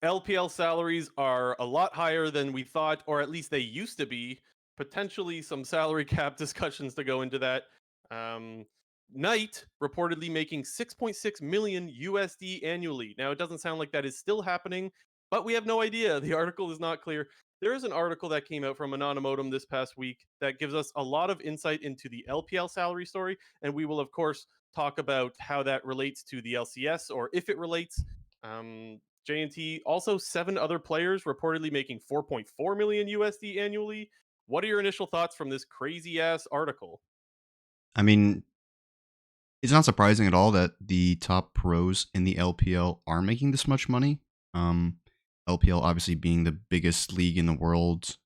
LPL salaries are a lot higher than we thought, or at least they used to be. Potentially some salary cap discussions to go into that. Um, Knight reportedly making 6.6 million USD annually. Now, it doesn't sound like that is still happening, but we have no idea. The article is not clear. There is an article that came out from Anonymotum this past week that gives us a lot of insight into the LPL salary story, and we will, of course, talk about how that relates to the LCS or if it relates. JNT also 7 other players reportedly making 4.4 million USD annually. What are your initial thoughts from this crazy ass article? I mean, it's not surprising at all that the top pros in the LPL are making this much money. Um, LPL obviously being the biggest league in the world,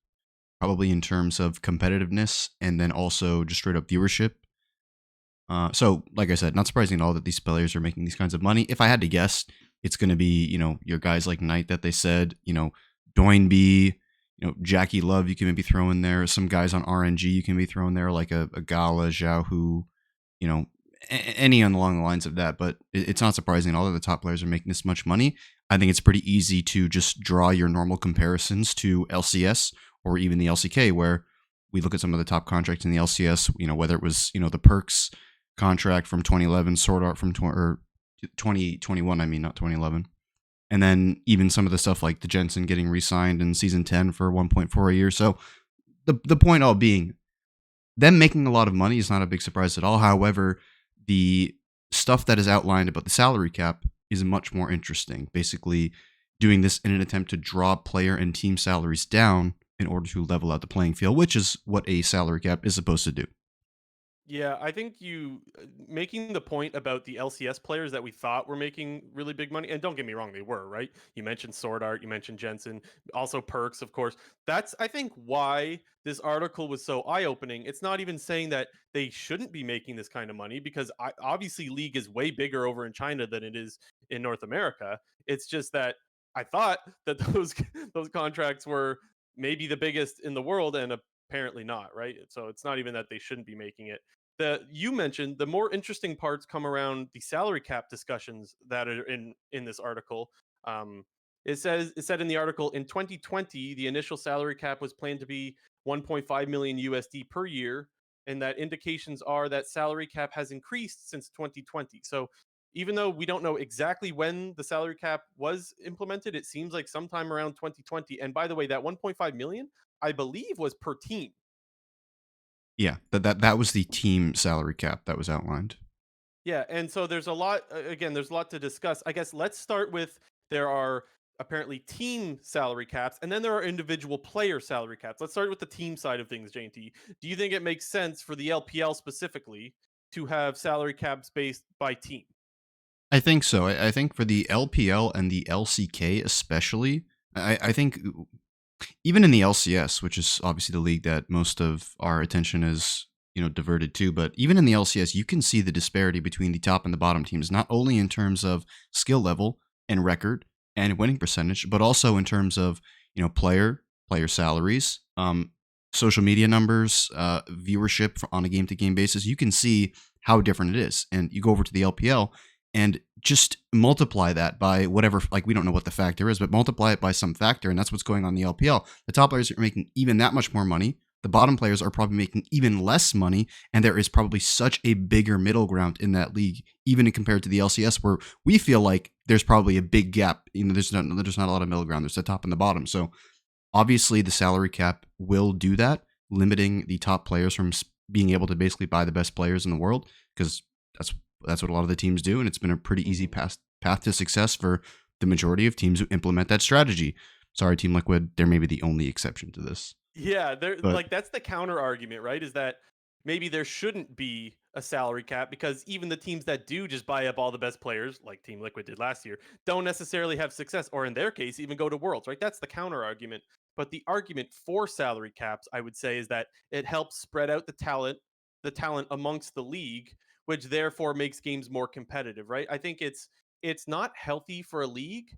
probably in terms of competitiveness and then also just straight up viewership. So, like I said, not surprising at all that these players are making these kinds of money. If I had to guess, it's going to be, your guys like Knight that they said, Doinby, Jackie Love, you can maybe throw in there. Some guys on RNG you can be thrown there, like a Gala, Zhao Hu, you know, any along the lines of that. But it's not surprising at all that the top players are making this much money. I think it's pretty easy to just draw your normal comparisons to LCS or even the LCK, where we look at some of the top contracts in the LCS, whether it was, the perks contract from 2011, Sword Art from 2021, I mean, not 2011. And then even some of the stuff like the Jensen getting re-signed in season 10 for 1.4 a year. So the point all being, them making a lot of money is not a big surprise at all. However, the stuff that is outlined about the salary cap is much more interesting. Basically, doing this in an attempt to draw player and team salaries down in order to level out the playing field, which is what a salary cap is supposed to do. Yeah, I think you making the point about the LCS players that we thought were making really big money, and don't get me wrong, they were, right? You mentioned Sword Art, you mentioned Jensen, also Perks, of course. That's, I think, why this article was so eye opening. It's not even saying that they shouldn't be making this kind of money because obviously League is way bigger over in China than it is in North America. It's just that I thought that those contracts were maybe the biggest in the world, and apparently not, right? So it's not even that they shouldn't be making it. You mentioned the more interesting parts come around the salary cap discussions that are in this article. Um, it said in the article in 2020 the initial salary cap was planned to be 1.5 million USD per year, and that indications are that salary cap has increased since 2020. So even though we don't know exactly when the salary cap was implemented, it seems like sometime around 2020. And by the way, that 1.5 million, I believe, was per team. Yeah, that was the team salary cap that was outlined. Yeah, and so there's a lot. Again, there's a lot to discuss. I guess let's start with there are apparently team salary caps, and then there are individual player salary caps. Let's start with the team side of things, JT. Do you think it makes sense for the LPL specifically to have salary caps based by team? I think so. I think for the LPL and the LCK especially, I think even in the LCS, which is obviously the league that most of our attention is, diverted to, but even in the LCS, you can see the disparity between the top and the bottom teams, not only in terms of skill level and record and winning percentage, but also in terms of, player salaries, social media numbers, viewership on a game to game basis. You can see how different it is. And you go over to the LPL and just multiply that by whatever, like, we don't know what the factor is, but multiply it by some factor, and that's what's going on in the LPL. The top players are making even that much more money. The bottom players are probably making even less money, and there is probably such a bigger middle ground in that league, even compared to the LCS, where we feel like there's probably a big gap. There's not a lot of middle ground. There's the top and the bottom. So obviously, the salary cap will do that, limiting the top players from being able to basically buy the best players in the world, because that's that's what a lot of the teams do, and it's been a pretty easy Mhm. path to success for the majority of teams who implement that strategy. Sorry, Team Liquid, they're maybe the only exception to this. Yeah, there But like that's the counter argument, right? Is that maybe there shouldn't be a salary cap because even the teams that do just buy up all the best players, like Team Liquid did last year, don't necessarily have success, or in their case, even go to Worlds, right? That's the counter argument. But the argument for salary caps, I would say, is that it helps spread out the talent amongst the league, which therefore makes games more competitive, right? I think it's not healthy for a league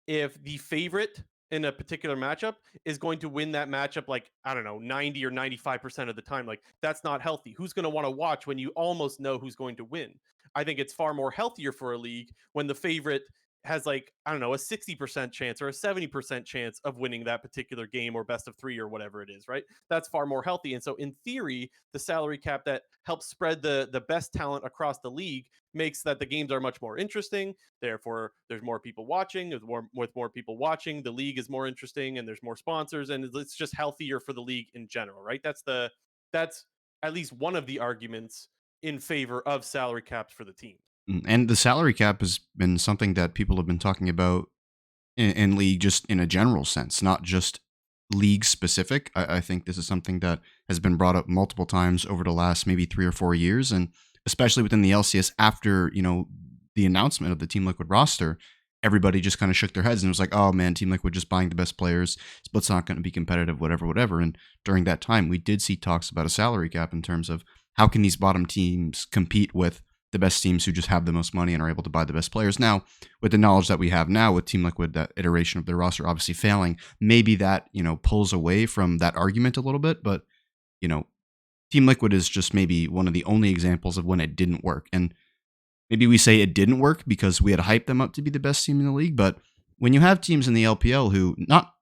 if the favorite in a particular matchup is going to win that matchup, like, I don't know, 90 or 95% of the time. Like, that's not healthy. Who's going to want to watch when you almost know who's going to win? I think it's far more healthier for a league when the favorite has like, I don't know, a 60% chance or a 70% chance of winning that particular game or best of 3 or whatever it is, right? That's far more healthy. And so in theory, the salary cap that helps spread the best talent across the league makes that the games are much more interesting. Therefore, there's more people watching. With more people watching, the league is more interesting and there's more sponsors, and it's just healthier for the league in general, right? That's at least one of the arguments in favor of salary caps for the team. And the salary cap has been something that people have been talking about in league just in a general sense, not just league specific. I think this is something that has been brought up multiple times over the last maybe 3 or 4 years, and especially within the LCS after the announcement of the Team Liquid roster, everybody just kind of shook their heads and was like, "Oh man, Team Liquid just buying the best players. Split's not going to be competitive, whatever, whatever." And during that time, we did see talks about a salary cap in terms of how can these bottom teams compete with the best teams who just have the most money and are able to buy the best players. Now, with the knowledge that we have now with Team Liquid, that iteration of their roster obviously failing, maybe that, pulls away from that argument a little bit. But, you know, Team Liquid is just maybe one of the only examples of when it didn't work. And maybe we say it didn't work because we had hyped them up to be the best team in the league. But when you have teams in the LPL who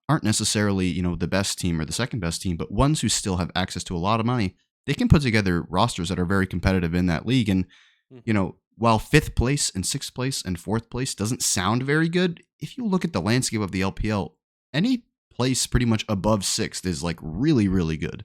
aren't necessarily, the best team or the second best team, but ones who still have access to a lot of money, they can put together rosters that are very competitive in that league. And while fifth place and sixth place and fourth place doesn't sound very good, if you look at the landscape of the LPL, any place pretty much above sixth is like really, really good.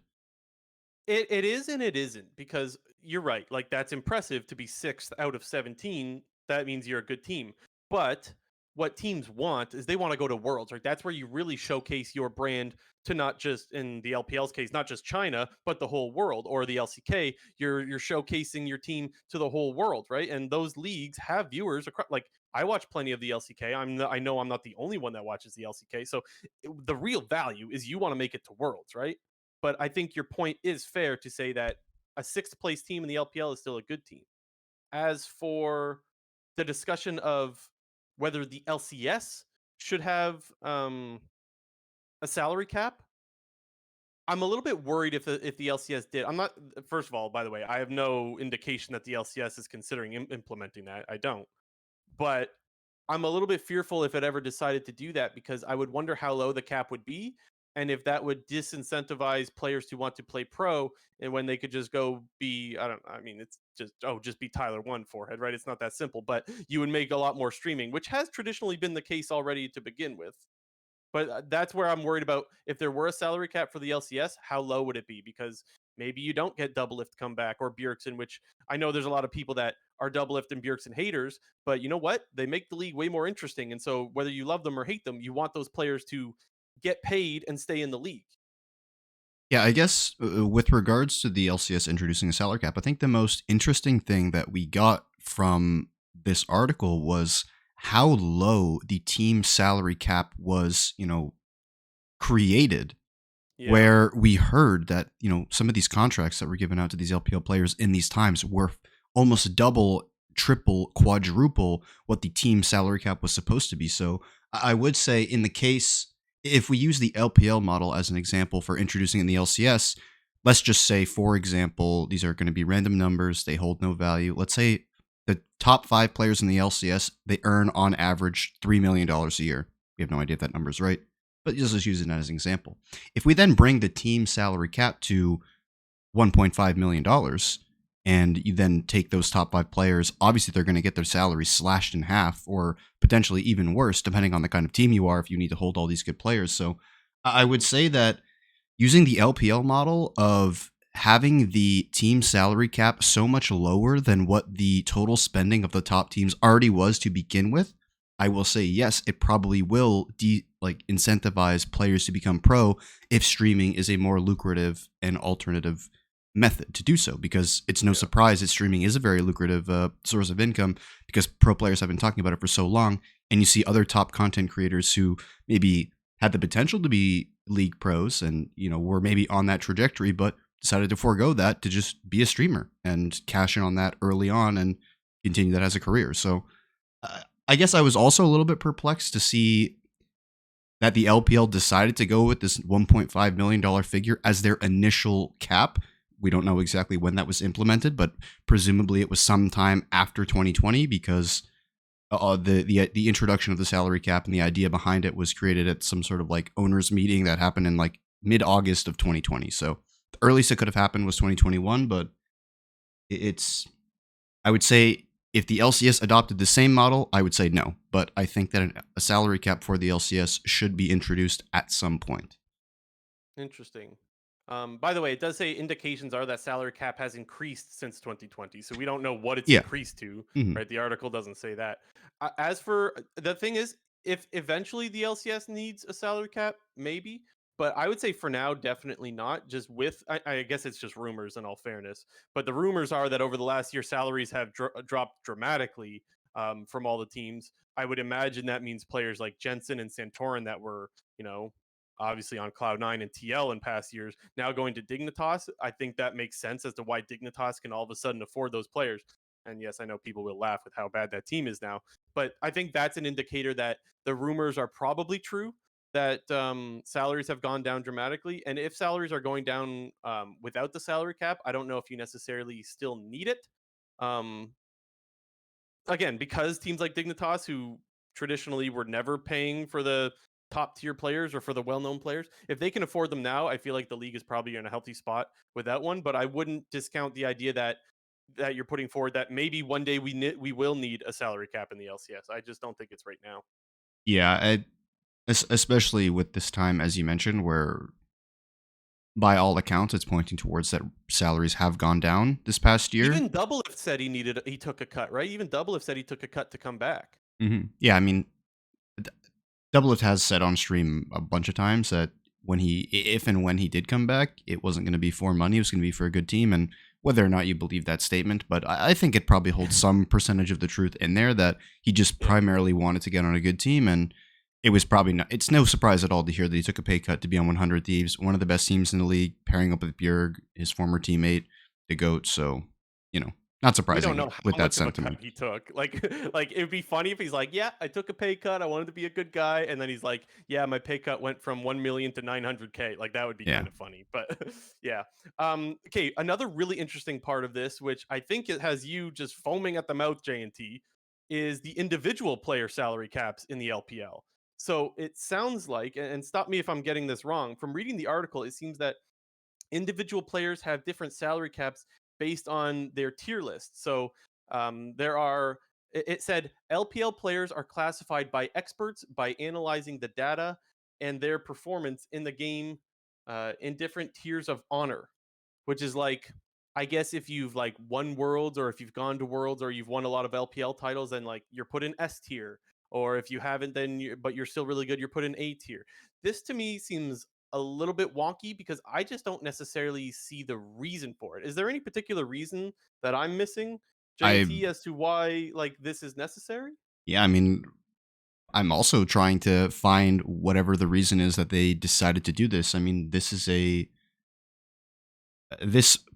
It is and it isn't, because you're right. Like, that's impressive to be sixth out of 17. That means you're a good team. But what teams want is they want to go to Worlds, right? That's where you really showcase your brand to, not just in the LPL's case, not just China, but the whole world. Or the LCK, you're showcasing your team to the whole world, right? And those leagues have viewers across. Like, I watch plenty of the LCK. I know I'm not the only one that watches the LCK. So the real value is you want to make it to Worlds, right? But I think your point is fair to say that a sixth place team in the LPL is still a good team. As for the discussion of whether the LCS should have a salary cap, I'm a little bit worried if the LCS did. I'm not. First of all, by the way, I have no indication that the LCS is considering implementing that. I don't. But I'm a little bit fearful if it ever decided to do that, because I would wonder how low the cap would be and if that would disincentivize players to want to play pro, and when they could just go be, I mean, it's just be Tyler One Forehead, right? It's not that simple, but you would make a lot more streaming, which has traditionally been the case already to begin with. But that's where I'm worried about, if there were a salary cap for the LCS, how low would it be? Because maybe you don't get Doublelift come back or Bjergsen, which I know there's a lot of people that are Doublelift and Bjergsen haters, but you know what? They make the league way more interesting. And so whether you love them or hate them, you want those players to get paid and stay in the league. Yeah, I guess with regards to the LCS introducing a salary cap, I think the most interesting thing that we got from this article was how low the team salary cap was, created, Yeah. where we heard that, some of these contracts that were given out to these LPL players in these times were almost double, triple, quadruple what the team salary cap was supposed to be. So I would say, in the case, if we use the LPL model as an example for introducing in the LCS, let's just say, for example, these are going to be random numbers, they hold no value. Let's say the top 5 players in the LCS, they earn on average $3 million a year. We have no idea if that number is right, but just use it as an example. If we then bring the team salary cap to $1.5 million, and you then take those top 5 players, obviously they're going to get their salaries slashed in half, or potentially even worse, depending on the kind of team you are, if you need to hold all these good players. So I would say that using the LPL model of having the team salary cap so much lower than what the total spending of the top teams already was to begin with, I will say yes, it probably will incentivize players to become pro if streaming is a more lucrative and alternative method to do so, because it's no surprise that streaming is a very lucrative source of income, because pro players have been talking about it for so long. And you see other top content creators who maybe had the potential to be league pros and were maybe on that trajectory, but decided to forego that to just be a streamer and cash in on that early on and continue that as a career. So I guess I was also a little bit perplexed to see that the LPL decided to go with this $1.5 million figure as their initial cap. We don't know exactly when that was implemented, but presumably it was sometime after 2020, because the introduction of the salary cap and the idea behind it was created at some sort of like owners meeting that happened in like mid-August of 2020. So the earliest it could have happened was 2021, but it's I would say if the LCS adopted the same model, I would say no. But I think that a salary cap for the LCS should be introduced at some point. Interesting. By the way, it does say indications are that salary cap has increased since 2020, so we don't know what it's Yeah. increased to, Mhm. right? The article doesn't say that. As for the thing is, if eventually the LCS needs a salary cap, maybe, but I would say for now, definitely not. Just with, I guess it's just rumors in all fairness, but the rumors are that over the last year, salaries have dropped dramatically from all the teams. I would imagine that means players like Jensen and Santorin that were, you know, obviously on Cloud9 and TL in past years, now going to Dignitas. I think that makes sense as to why Dignitas can all of a sudden afford those players. And yes, I know people will laugh with how bad that team is now, but I think that's an indicator that the rumors are probably true, that salaries have gone down dramatically. And if salaries are going down without the salary cap, I don't know if you necessarily still need it. Um, Again, because teams like Dignitas, who traditionally were never paying for the top tier players or for the well known players, if they can afford them now, I feel like the league is probably in a healthy spot without one. But I wouldn't discount the idea that you're putting forward that maybe one day we will need a salary cap in the LCS. I just don't think it's right now. Yeah, especially with this time, as you mentioned, where by all accounts, it's pointing towards that salaries have gone down this past year. Even Doublelift said he took a cut, right? Even Doublelift said he took a cut to come back. Yeah, I mean, Doublelift has said on stream a bunch of times that if and when he did come back, it wasn't going to be for money; it was going to be for a good team. And whether or not you believe that statement, but I think it probably holds some percentage of the truth in there that he just Yeah. primarily wanted to get on a good team, and it was probably not. It's no surprise at all to hear that he took a pay cut to be on 100 Thieves, one of the best teams in the league, pairing up with Bjerg, his former teammate, the goat. So, not We don't know surprising with how that much of a cut sentiment. he took. Like, like it'd be funny if he's like, "Yeah, I took a pay cut. I wanted to be a good guy," and then he's like, "Yeah, my pay cut went from 1 million to 900K." Like that would be Yeah, kind of funny. But yeah. Okay. Another really interesting part of this, which I think it has you just foaming at the mouth, JNT, is the individual player salary caps in the LPL. So it sounds like, and stop me if I'm getting this wrong. From reading the article, it seems that individual players have different salary caps based on their tier list. So there are, it said LPL players are classified by experts by analyzing the data and their performance in the game in different tiers of honor, which is like, I guess if you've like won worlds or if you've gone to worlds or you've won a lot of LPL titles, then like you're put in S tier. Or if you haven't, then but you're still really good, you're put in A tier. This to me seems a little bit wonky because I just don't necessarily see the reason for it. Is there any particular reason that I'm missing, I JNT, as to why like this is necessary? yeah, I mean, I'm also trying to find whatever the reason is that they decided to do this. I mean, this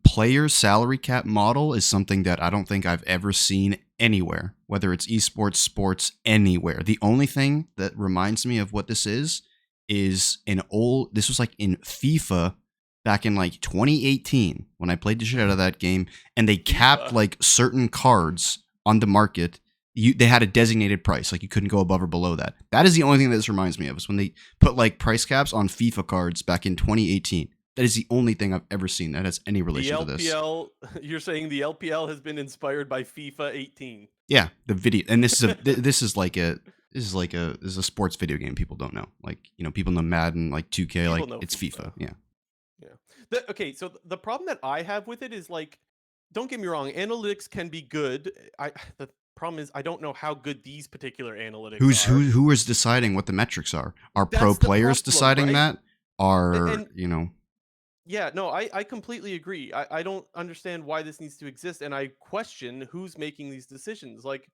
player salary cap model is something that I don't think I've ever seen anywhere, whether it's esports, sports, anywhere. The only thing that reminds me of what this is this was like in FIFA back in like 2018 when I played the shit out of that game, and they capped FIFA. like certain cards on the market. They had a designated price, like you couldn't go above or below that. That is the only thing that this reminds me of, is when they put like price caps on FIFA cards back in 2018. That is the only thing I've ever seen that has any The relation to this. LPL, you're saying the LPL has been inspired by FIFA 18. Yeah, the video, and this is a sports video game people don't know. Like, people know Madden, like 2K, People like know it's FIFA. FIFA. Yeah. Yeah. Okay, so the problem that I have with it is like, don't get me wrong, analytics can be good. I the problem is I don't know how good these particular analytics are. Who is deciding what the metrics are? Are pro That's the players problem, deciding right? that? Are, And yeah, no, I completely agree. I don't understand why this needs to exist, and I question who's making these decisions. Like,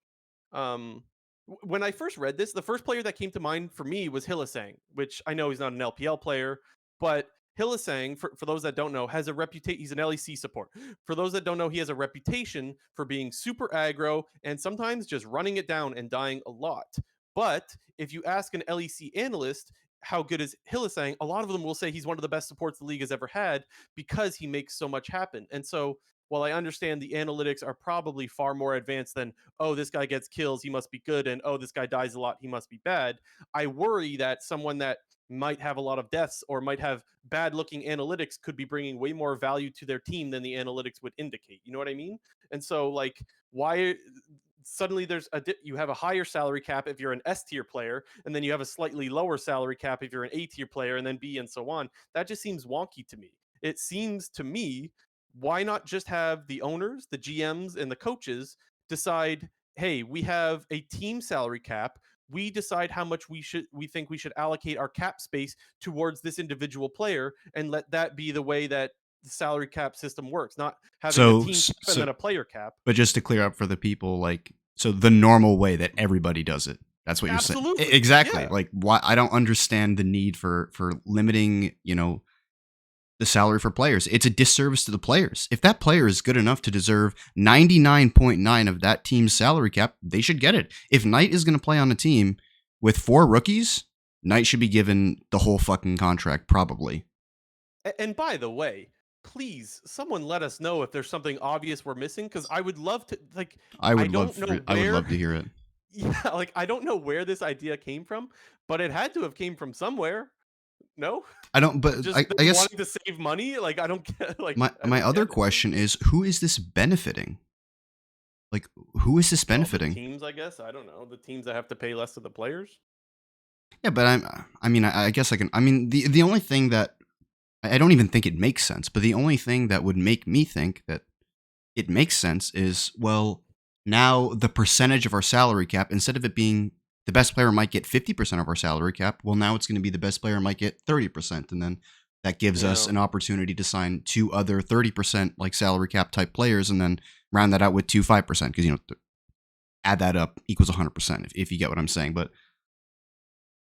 um, when I first read this, the first player that came to mind for me was Hillisang, which I know he's not an LPL player, but Hillisang, for those that don't know, has a reputation. He's an LEC support. For those that don't know, he has a reputation for being super aggro and sometimes just running it down and dying a lot. But if you ask an LEC analyst how good is Hillisang, a lot of them will say he's one of the best supports the league has ever had because he makes so much happen. And so while I understand the analytics are probably far more advanced than, oh, this guy gets kills, he must be good, and oh, this guy dies a lot, he must be bad. I worry that someone that might have a lot of deaths or might have bad looking analytics could be bringing way more value to their team than the analytics would indicate. You know what I mean? And so, like, why suddenly you have a higher salary cap if you're an S tier player, and then you have a slightly lower salary cap if you're an A tier player, and then B and so on. That just seems wonky to me. It seems to me, why not just have the owners, the GMs, and the coaches decide, hey, we have a team salary cap. We decide how much we think we should allocate our cap space towards this individual player, and let that be the way that the salary cap system works, not having a So, team cap and so, then a player cap. but just to clear up for the people, like, so the normal way that everybody does it. That's what you're saying. Absolutely. Exactly. Yeah. Like, why? I don't understand the need for limiting, the salary for players. It's a disservice to the players. If that player is good enough to deserve 99.9 of that team's salary cap, they should get it. If Knight is going to play on a team with 4 rookies, Knight should be given the whole fucking contract, probably. And by the way, please, someone let us know if there's something obvious we're missing, because I would love to. Like, I don't know I would where. love to hear it. Yeah, like I don't know where this idea came from, but it had to have came from somewhere. No, I don't, but just I them guess wanting to save money. Like I don't get. Like my I my don't other get it. question is, who is this benefiting? Like, who is this Well, the benefiting? teams, I guess. I don't know, the teams that have to pay less to the players. Yeah, but I guess I can. I mean, the only thing that I don't even think it makes sense, but the only thing that would make me think that it makes sense is, well, now the percentage of our salary cap, instead of it being the best player might get 50% of our salary cap, well, now it's going to be the best player might get 30%. And then that gives us Yeah. an opportunity to sign 2 other 30% like salary cap type players and then round that out with 2 5%. Because, add that up equals 100% if you get what I'm saying. But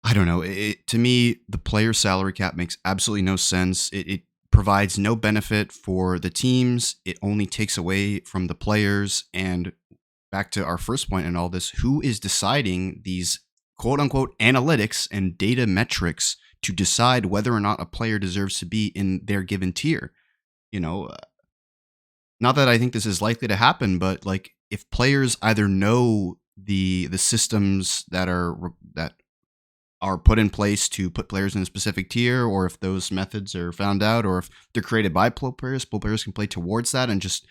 I don't know. To me, the player salary cap makes absolutely no sense. It provides no benefit for the teams. It only takes away from the players. And back to our first point in all this, who is deciding these quote unquote analytics and data metrics to decide whether or not a player deserves to be in their given tier? You know, not that I think this is likely to happen, but like if players either know the systems that are put in place to put players in a specific tier, or if those methods are found out, or if they're created by pro players can play towards that and just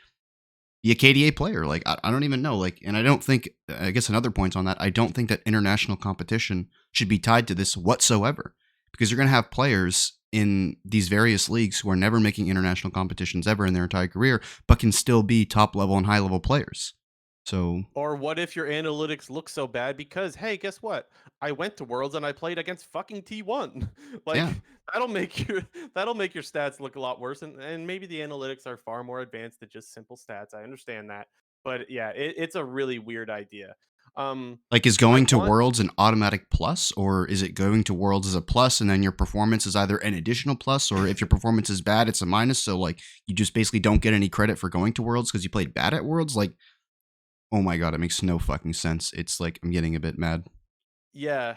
be a KDA player. Like, I don't even know. Like, and I don't think, I guess another point on that, I don't think that international competition should be tied to this whatsoever, because you're going to have players in these various leagues who are never making international competitions ever in their entire career, but can still be top level and high level players. So, Or what if your analytics look so bad because, hey, guess what? I went to Worlds and I played against fucking T1. Like yeah. that'll make your that'll make your stats look a lot worse. And maybe the analytics are far more advanced than just simple stats. I understand that. But yeah, it's a really weird idea. Um Like, is I going to want Worlds an automatic plus, or is it going to Worlds as a plus, and then your performance is either an additional plus, or if your performance is bad, it's a minus? So, like, you just basically don't get any credit for going to Worlds because you played bad at Worlds? Like, oh my god, it makes no fucking sense. It's like, I'm getting a bit mad. Yeah.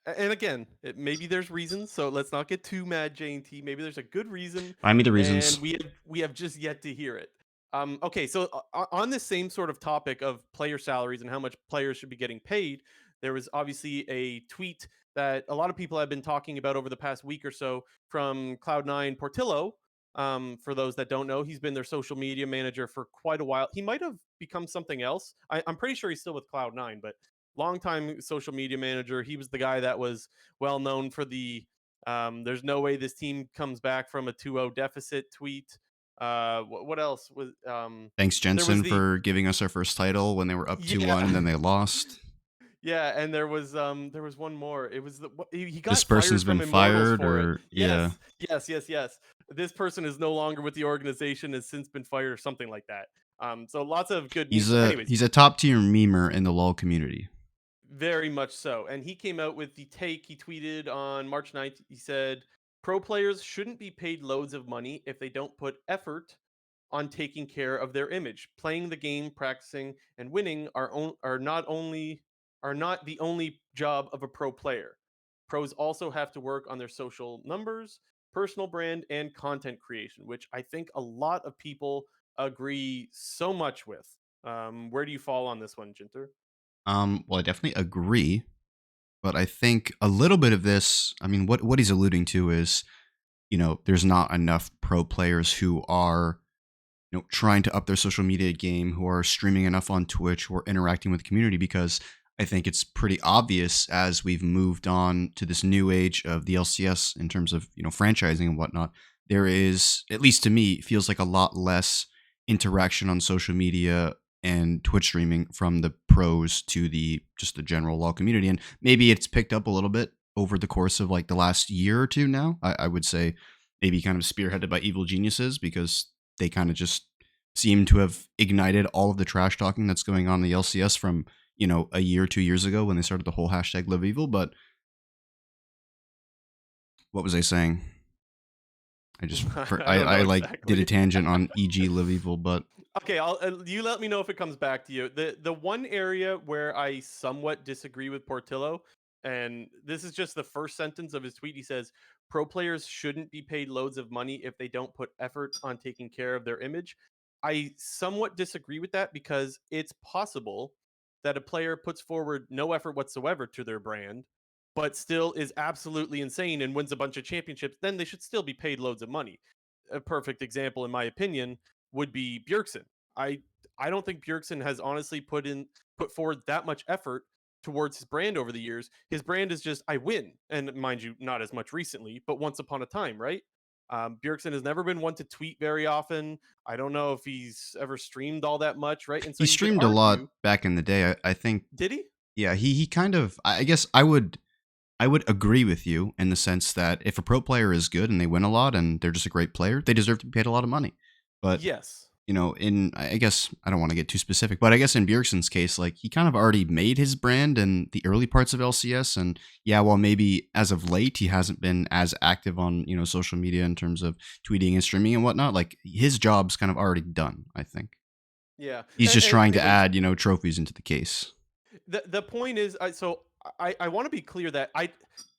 And again, maybe there's reasons, so let's not get too mad, J&T. Maybe there's a good reason, Find me the and reasons. we have just yet to hear it. Okay, so on this same sort of topic of player salaries and how much players should be getting paid, there was obviously a tweet that a lot of people have been talking about over the past week or so from Cloud9 Portillo. For those that don't know, he's been their social media manager for quite a while. He might have become something else. I'm pretty sure he's still with Cloud9, but longtime social media manager. He was the guy that was well known for the "There's no way this team comes back from a 2-0 deficit" tweet. What else was? Thanks, There was Jensen, the for giving us our first title when they were up 2-1 yeah. and then they lost. Yeah, and there was one more. It was he This got person's fired been from Immortals fired, for it. or yeah. Yes, yes, yes, yes. This person is no longer with the organization, has since been fired or something like that. So lots of good He's news. a Anyways, he's a top tier memer in the LoL community. very much so. And he came out with the take. He tweeted on March 9th. He said, pro players shouldn't be paid loads of money if they don't put effort on taking care of their image. Playing the game, practicing, and winning are not the only job of a pro player. Pros also have to work on their social numbers, personal brand, and content creation, which I think a lot of people agree so much with. Where do you fall on this one, Jinter? Well, I definitely agree, but I think a little bit of this, I mean, what he's alluding to is, there's not enough pro players who are, trying to up their social media game, who are streaming enough on Twitch, who are interacting with the community, because I think it's pretty obvious as we've moved on to this new age of the LCS in terms of, franchising and whatnot, there is, at least to me, feels like a lot less interaction on social media and Twitch streaming from the pros to the just the general LoL community. And maybe it's picked up a little bit over the course of like the last year or two now. I would say maybe kind of spearheaded by evil geniuses, because they kind of just seem to have ignited all of the trash talking that's going on in the LCS from, a year, 2 years ago when they started the whole hashtag live evil. But what was I saying? I just, I don't I know like did a exactly. tangent on EG live evil, but Okay, I'll you let me know if it comes back to you. The one area where I somewhat disagree with Portillo, and this is just the first sentence of his tweet. He says, "Pro players shouldn't be paid loads of money if they don't put effort on taking care of their image." I somewhat disagree with that because it's possible that a player puts forward no effort whatsoever to their brand, but still is absolutely insane and wins a bunch of championships. Then they should still be paid loads of money. A perfect example, in my opinion, would be Bjergsen. I I don't think Bjergsen has honestly put forward that much effort towards his brand over the years. His brand is just I win, and mind you, not as much recently, but once upon a time, right? Bjergsen has never been one to tweet very often. I don't know if he's ever streamed all that much, right? And so he you could streamed a lot argue, back in the day. I think, did he? yeah, he kind of, I guess I would agree with you in the sense that if a pro player is good and they win a lot and they're just a great player, they deserve to be paid a lot of money. But Yes. in I guess I don't want to get too specific, but I guess in Bjergsen's case, like he kind of already made his brand in the early parts of LCS, and yeah, while maybe as of late he hasn't been as active on social media in terms of tweeting and streaming and whatnot, like his job's kind of already done. I think Yeah. he's just And trying to anyways, add trophies into the case. the point is, I want to be clear that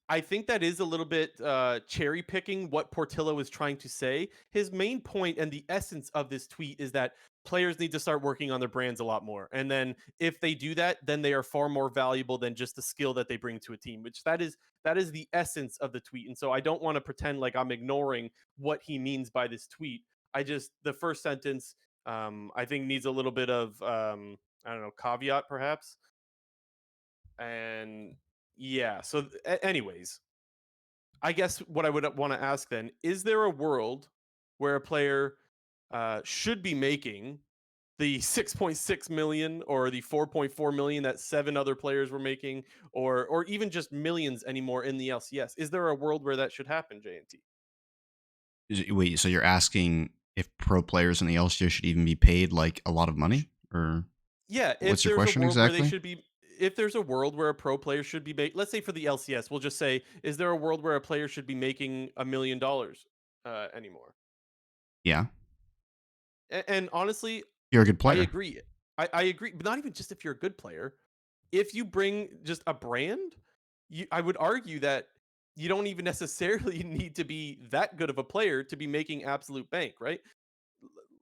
I think that is a little bit cherry picking what Portillo is trying to say. His main point and the essence of this tweet is that players need to start working on their brands a lot more, and then if they do that, then they are far more valuable than just the skill that they bring to a team. Which that is the essence of the tweet, and so I don't want to pretend like I'm ignoring what he means by this tweet. I just the first sentence I think needs a little bit of I don't know, caveat perhaps. And yeah, so anyways, I guess what I would want to ask then, is there a world where a player should be making the 6.6 million or the 4.4 million that seven other players were making, or even just millions anymore in the LCS? Is there a world where that should happen, JNT? Wait, so you're asking if pro players in the LCS should even be paid like a lot of money, or Yeah, if what's your there's a question world where they exactly? should be if there's a world where a pro player should be let's say for the LCS, we'll just say, is there a world where a player should be making $1 million anymore? Yeah, And honestly, you're a good I player. agree. I agree, but not even just if you're a good player. If you bring just a brand, I would argue that you don't even necessarily need to be that good of a player to be making absolute bank, right?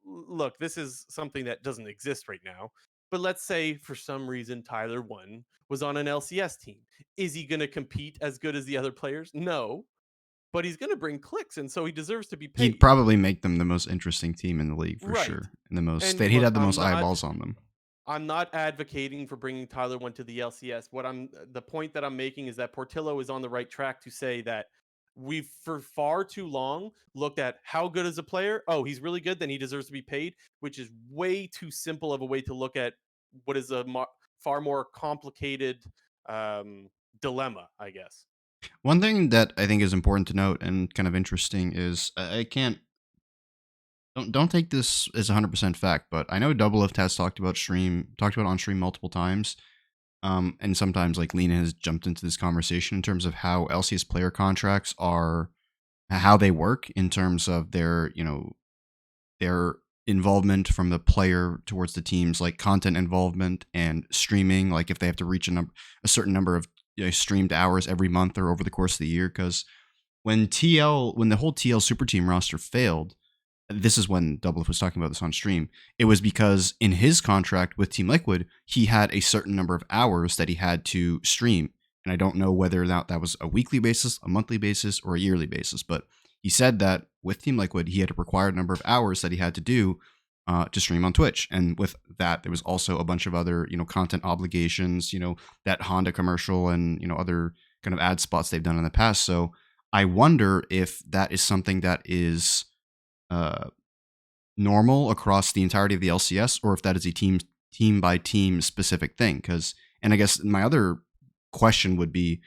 Look, this is something that doesn't exist right now. But let's say for some reason Tyler One was on an LCS team. Is he going to compete as good as the other players? No, but he's going to bring clicks, and so he deserves to be He'd paid. probably make them the most interesting team in the league for Right. sure, and the most And that he'd look, have the most eyeballs on them. I'm not advocating for bringing Tyler One to the LCS. The point that I'm making is that Portillo is on the right track to say that we've for far too long looked at how good is a player. Oh, he's really good, then he deserves to be paid, which is way too simple of a way to look at what is a far more complicated um, dilemma, I guess. One thing that I think is important to note and kind of interesting is I can't don't take this as 100% fact, but I know Doublelift has talked about on stream multiple times. And sometimes like Lena has jumped into this conversation in terms of how LCS player contracts are, how they work in terms of their involvement from the player towards the team's like content involvement and streaming, like if they have to reach a certain number of streamed hours every month or over the course of the year. Because when the whole TL super team roster failed, this is when Doublelift was talking about this on stream. It was because in his contract with Team Liquid, he had a certain number of hours that he had to stream. And I don't know whether or not that was a weekly basis, a monthly basis, or a yearly basis. But he said that with Team Liquid, he had a required number of hours that he had to do to stream on Twitch. And with that, there was also a bunch of other, content obligations, that Honda commercial and, other kind of ad spots they've done in the past. So I wonder if that is something that is uh, normal across the entirety of the LCS, or if that is a team by team specific thing. And I guess my other question would be,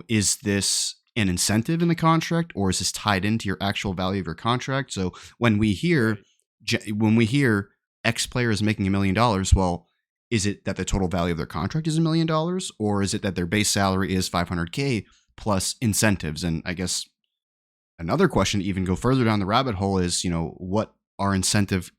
is this an incentive in the contract, or is this tied into your actual value of your contract? So when we hear X player is making $1 million, well, is it that the total value of their contract is $1 million, or is it that their base salary is 500K plus incentives? And I guess another question to even go further down the rabbit hole is, what are incentive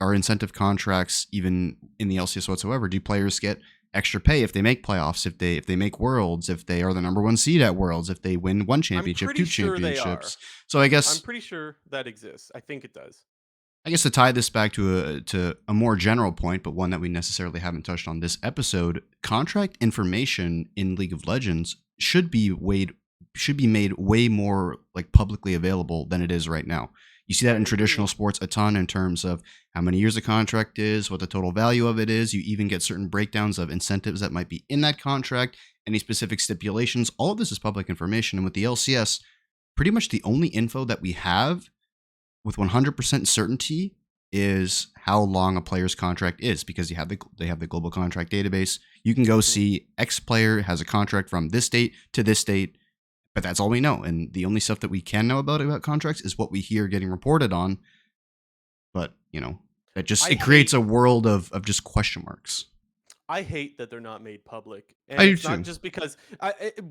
contracts even in the LCS whatsoever? Do players get extra pay if they make playoffs, if they make worlds, if they are the number 1 seed at worlds, if they win 1 championship, 2 championships? So I guess I'm pretty sure that exists. I think it does. I guess to tie this back to a more general point, but one that we necessarily haven't touched on this episode, contract information in League of Legends should be made way more like publicly available than it is right now. You see that in traditional sports a ton in terms of how many years a contract is, what the total value of it is. You even get certain breakdowns of incentives that might be in that contract, any specific stipulations. All of this is public information. And with the LCS, pretty much the only info that we have with 100% certainty is how long a player's contract is, because they have the global contract database. You can go see X player has a contract from this date to this date, but that's all we know. And the only stuff that we can know about contracts is what we hear getting reported on. But, it creates a world of just question marks. I hate that they're not made public. And I it's do not too. just because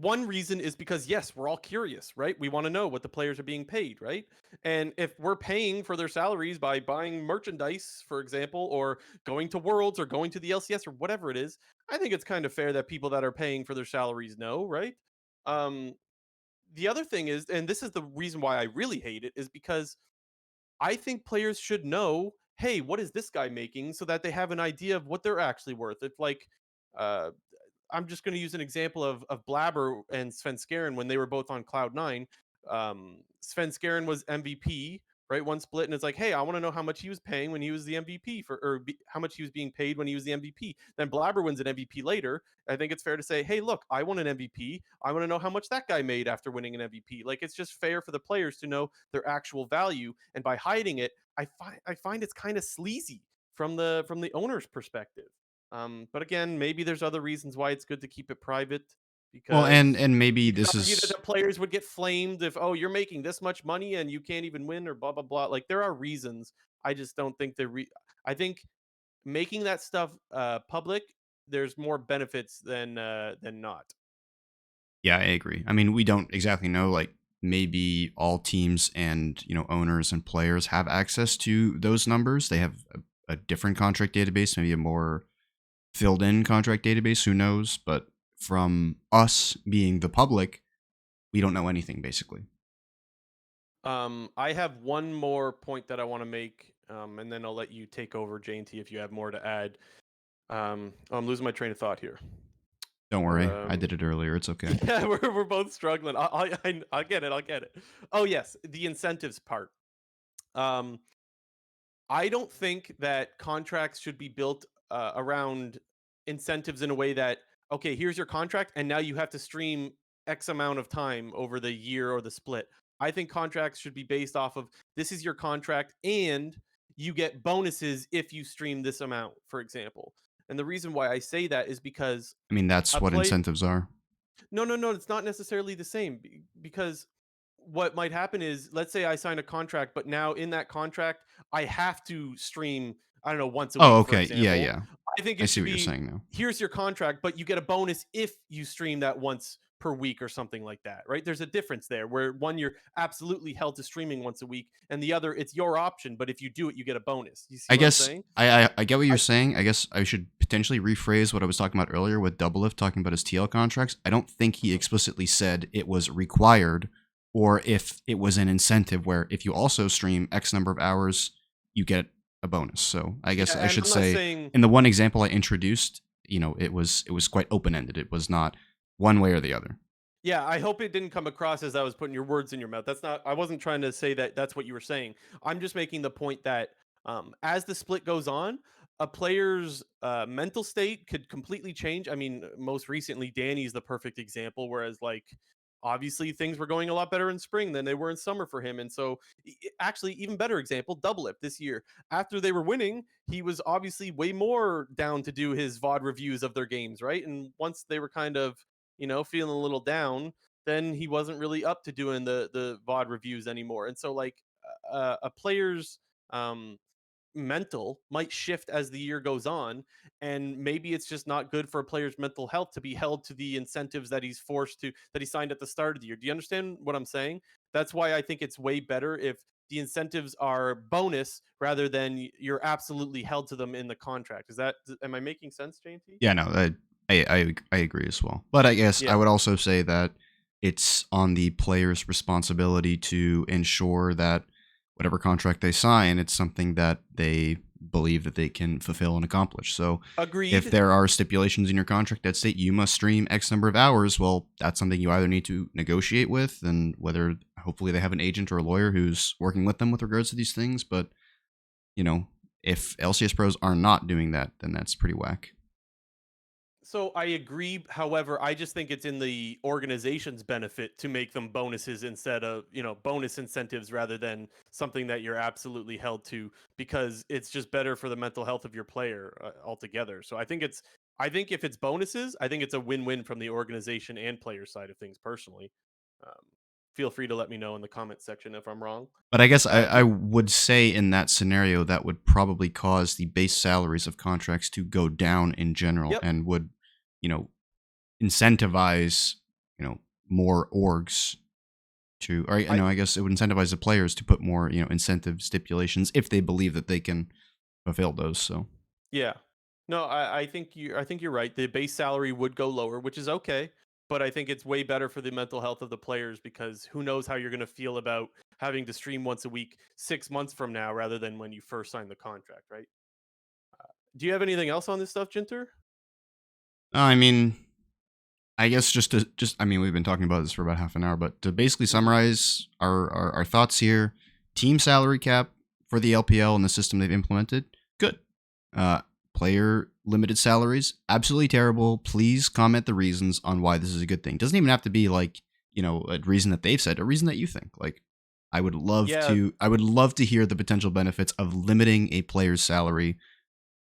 one reason is because, yes, we're all curious, right? We want to know what the players are being paid, right? And if we're paying for their salaries by buying merchandise, for example, or going to Worlds or going to the LCS or whatever it is, I think it's kind of fair that people that are paying for their salaries know, right? Um, the other thing is, and this is the reason why I really hate it, is because I think players should know, hey, what is this guy making, so that they have an idea of what they're actually worth. If like, uh, I'm just going to use an example of Blabber and Svenskeren when they were both on Cloud9. Svenskeren was MVP, right? One split, and it's like, hey, I want to know how much he was paying when he was the MVP how much he was being paid when he was the MVP. Then Blabber wins an MVP later. I think it's fair to say, hey, look, I won an MVP. I want to know how much that guy made after winning an MVP. Like, it's just fair for the players to know their actual value. And by hiding it, I find it's kind of sleazy from the owner's perspective. But again, maybe there's other reasons why it's good to keep it private, Well, because and maybe you could this argue that is the players would get flamed if, oh, you're making this much money and you can't even win, or blah blah blah. Like, there are reasons. I just don't think I think making that stuff public, there's more benefits than not. Yeah, I agree. I mean, we don't exactly know, like maybe all teams and, owners and players have access to those numbers. They have a different contract database, maybe a more filled in contract database, who knows? But from us being the public, we don't know anything basically. I have one more point that I want to make, and then I'll let you take over, JT, if you have more to add. I'm losing my train of thought here. Don't worry, I did it earlier. It's okay. Yeah, we're both struggling. I get it. I'll get it. Oh yes, the incentives part. Um, I don't think that contracts should be built around incentives in a way that, okay, here's your contract, and now you have to stream X amount of time over the year or the split. I think contracts should be based off of, this is your contract, and you get bonuses if you stream this amount, for example. And the reason why I say that is because I mean, that's a what play incentives are. no, it's not necessarily the same, because what might happen is, let's say I sign a contract, but now in that contract, I have to stream, I don't know, once a Oh, week, for okay. Yeah, example. yeah. I think I it see should what you're be, saying now. here's your contract, but you get a bonus if you stream that once per week or something like that, right? There's a difference there, where one, you're absolutely held to streaming once a week, and the other, it's your option, but if you do it, you get a bonus. You see I what I'm guess saying? I get what you're I, saying. I guess I should potentially rephrase what I was talking about earlier with Doublelift talking about his TL contracts. I don't think he explicitly said it was required, or if it was an incentive where if you also stream X number of hours you get a bonus. So I guess Yeah, I and should I'm not say saying in the one example I introduced, it was quite open ended. It was not one way or the other. yeah, I hope it didn't come across as I was putting your words in your mouth. That's not I wasn't trying to say that that's what you were saying. I'm just making the point that as the split goes on, a player's mental state could completely change. I mean, most recently, Danny's the perfect example. Whereas, like, obviously, things were going a lot better in spring than they were in summer for him. And so, actually, even better example, Double Lip this year. After they were winning, he was obviously way more down to do his VOD reviews of their games, right? And once they were kind of feeling a little down, then he wasn't really up to doing the VOD reviews anymore. And so, like, a player's um mental might shift as the year goes on, and maybe it's just not good for a player's mental health to be held to the incentives that he signed at the start of the year. Do you understand what I'm saying? That's why I think it's way better if the incentives are bonus rather than you're absolutely held to them in the contract. Is that Am I making sense, JT? Yeah, no, I agree as well. But I guess I Yeah. would also say that it's on the player's responsibility to ensure that whatever contract they sign, it's something that they believe that they can fulfill and accomplish. So if Agreed. there are stipulations in your contract that state you must stream X number of hours, well, that's something you either need to negotiate with, and whether hopefully they have an agent or a lawyer who's working with them with regards to these things. But, you know, if LCS pros are not doing that, then that's pretty whack. So I agree. However, I just think it's in the organization's benefit to make them bonuses instead of, bonus incentives rather than something that you're absolutely held to, because it's just better for the mental health of your player altogether. So I think if it's bonuses, I think it's a win-win from the organization and player side of things personally. Um, Feel free to let me know in the comment section if I'm wrong. But I guess I The would say in that scenario that would probably cause the base salaries of contracts to go down in general Yep. and would, you know, incentivize, you know, more orgs to, or I I guess it would incentivize the players to put more, incentive stipulations if they believe that they can fulfill those. So Yeah. No, I think you're right. The base salary would go lower, which is okay, but I think it's way better for the mental health of the players, because who knows how you're going to feel about having to stream once a week 6 months from now rather than when you first signed the contract, right? Do you have anything else on this stuff, Jinter? I mean, I guess I mean, we've been talking about this for about half an hour, but to basically Mhm. summarize our thoughts here: team salary cap for the LPL and the system they've implemented, good. Player limited salaries, absolutely terrible. Please comment the reasons on why this is a good thing. Doesn't even have to be like, a reason that they've said, a reason that you think. Like, Yeah, I would love to hear the potential benefits of limiting a player's salary.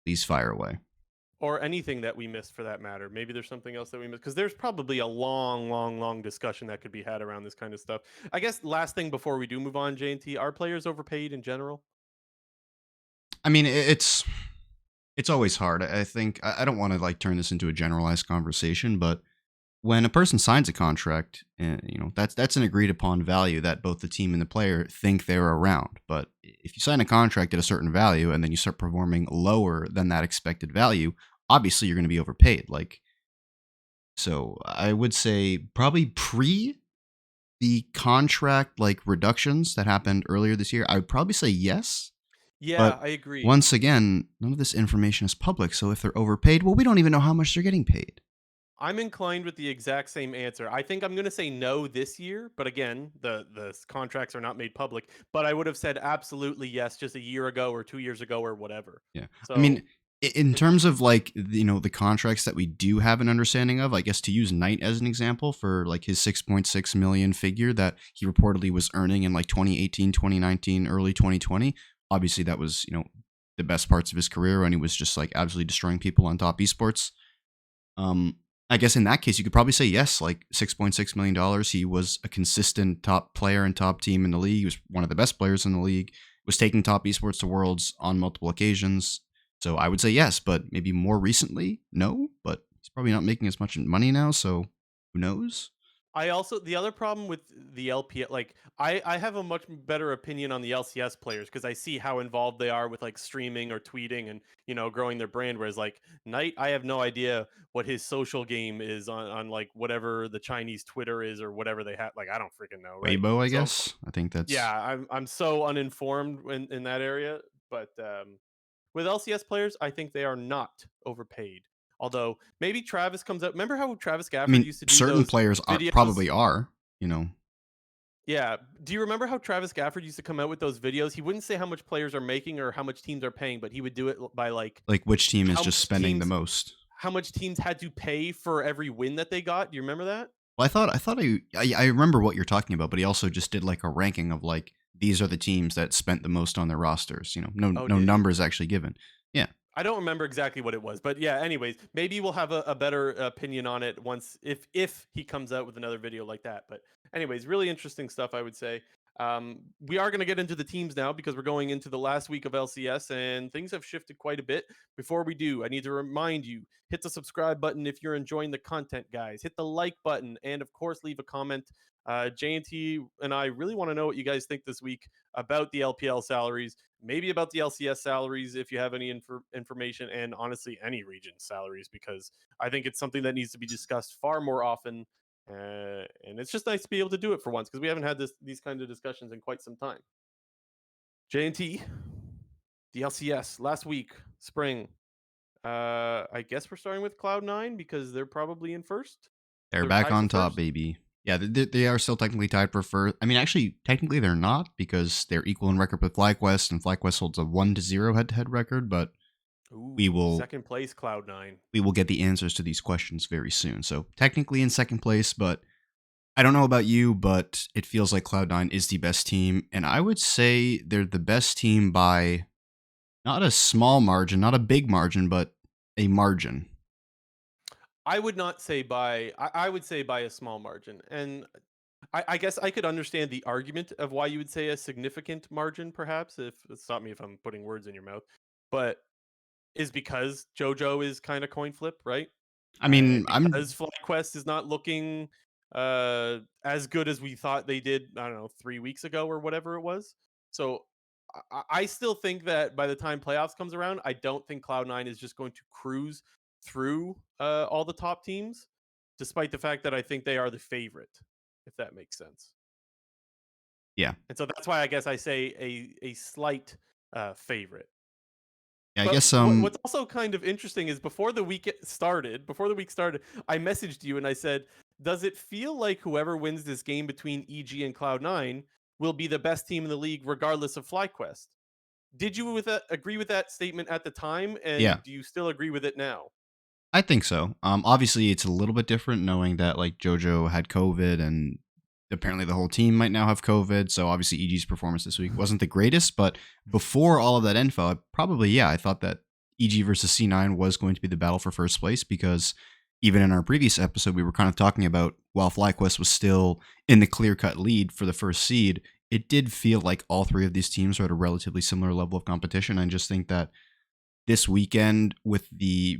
Please fire away. or anything that we missed for that matter. Maybe there's something else that we missed, because there's probably a long, long, long discussion that could be had around this kind of stuff. I guess last thing before we do move on, J&T, are players overpaid in general? I mean, it's always hard. I think I don't want to like turn this into a generalized conversation, but when a person signs a contract, that's an agreed upon value that both the team and the player think they're around. But if you sign a contract at a certain value and then you start performing lower than that expected value, obviously you're going to be overpaid. Like, so I would say probably pre the contract like reductions that happened earlier this year, I would probably say yes. Yeah, But I agree. once again, none of this information is public. So if they're overpaid, well, we don't even know how much they're getting paid. I'm inclined with the exact same answer. I think I'm going to say no this year, but again, the contracts are not made public. But I would have said absolutely yes just a year ago or 2 years ago or whatever. Yeah. I mean, So in it, terms of like, the contracts that we do have an understanding of, I guess to use Knight as an example for like his 6.6 million figure that he reportedly was earning in like 2018, 2019, early 2020. Obviously, that was, the best parts of his career when he was just like absolutely destroying people on top esports. Um, I guess in that case, you could probably say yes, like $6.6 million. He was a consistent top player and top team in the league. He was one of the best players in the league. Was taking top esports to worlds on multiple occasions. So I would say yes, but maybe more recently, no. But he's probably not making as much money now, so who knows? I also the other problem with the LPL, like I have a much better opinion on the LCS players because I see how involved they are with like streaming or tweeting and growing their brand. Whereas like Knight, I have no idea what his social game is on like whatever the Chinese Twitter is or whatever they have. Like I don't freaking know, right? Weibo, I So guess. I think yeah, that's I'm so uninformed in that area. But with LCS players, I think they are not overpaid. Although maybe Travis comes out. Remember how Travis I Gafford mean, used to do certain those players are videos? probably are, you know, Yeah. Do you remember how Travis Gafford used to come out with those videos? He wouldn't say how much players are making or how much teams are paying, but he would do it by like like which team is how just much spending the teams most. how much teams had to pay for every win that they got. Do you remember that? Well, I remember what you're talking about, but he also just did like a ranking of like these are the teams that spent the most on their rosters. You know, Oh, no did he? numbers actually given. Yeah, I don't remember exactly what it was, but yeah. Anyways, maybe we'll have a better opinion on it once if he comes out with another video like that. But anyways, really interesting stuff, I would say. We are going to get into the teams now because we're going into the last week of LCS and things have shifted quite a bit. Before we do, I need to remind you: hit the subscribe button if you're enjoying the content, guys. Hit the like button, and of course, leave a comment. JNT and I really want to know what you guys think this week about the LPL salaries, maybe about the LCS salaries if you have any information, and honestly, any region salaries, because I think it's something that needs to be discussed far more often. And it's just nice to be able to do it for once because we haven't had these kinds of discussions in quite some time. JNT, the LCS last week, spring. I guess we're starting with Cloud9 because they're probably in first. they're They're back tied for on top, first. baby. Yeah, they are still technically tied for first. I mean, actually, technically they're not because they're equal in record with FlyQuest, and FlyQuest holds a 1-0 head-to-head record. But we Ooh, will second place, Cloud9. we will get the answers to these questions very soon. So technically in second place, but I don't know about you, but it feels like Cloud9 is the best team, and I would say they're the best team by not a small margin, not a big margin, but a margin. I would not say by. I would say by a small margin, and I guess I could understand the argument of why you would say a significant margin, perhaps. If stop me if I'm putting words in your mouth, but is because JoJo is kind of coin flip, right? I mean, I'm Because FlyQuest is not looking as good as we thought they did. I don't know, 3 weeks ago or whatever it was. So I still think that by the time playoffs comes around, I don't think Cloud9 is just going to cruise through all the top teams, despite the fact that I think they are the favorite, if that makes sense. yeah. And so that's why I guess I say a slight favorite. Yeah, I But guess what's also kind of interesting is before the week started, I messaged you and I said, "Does it feel like whoever wins this game between EG and Cloud9 will be the best team in the league regardless of FlyQuest?" Did you agree with that statement at the time, yeah. and do you still agree with it now? I think so. Obviously, it's a little bit different knowing that like JoJo had COVID, and apparently the whole team might now have COVID. So obviously, EG's performance this week wasn't the greatest. But before all of that info, I thought that EG versus C9 was going to be the battle for first place because even in our previous episode, we were kind of talking about while FlyQuest was still in the clear cut lead for the first seed, it did feel like all three of these teams are at a relatively similar level of competition. I just think that this weekend with the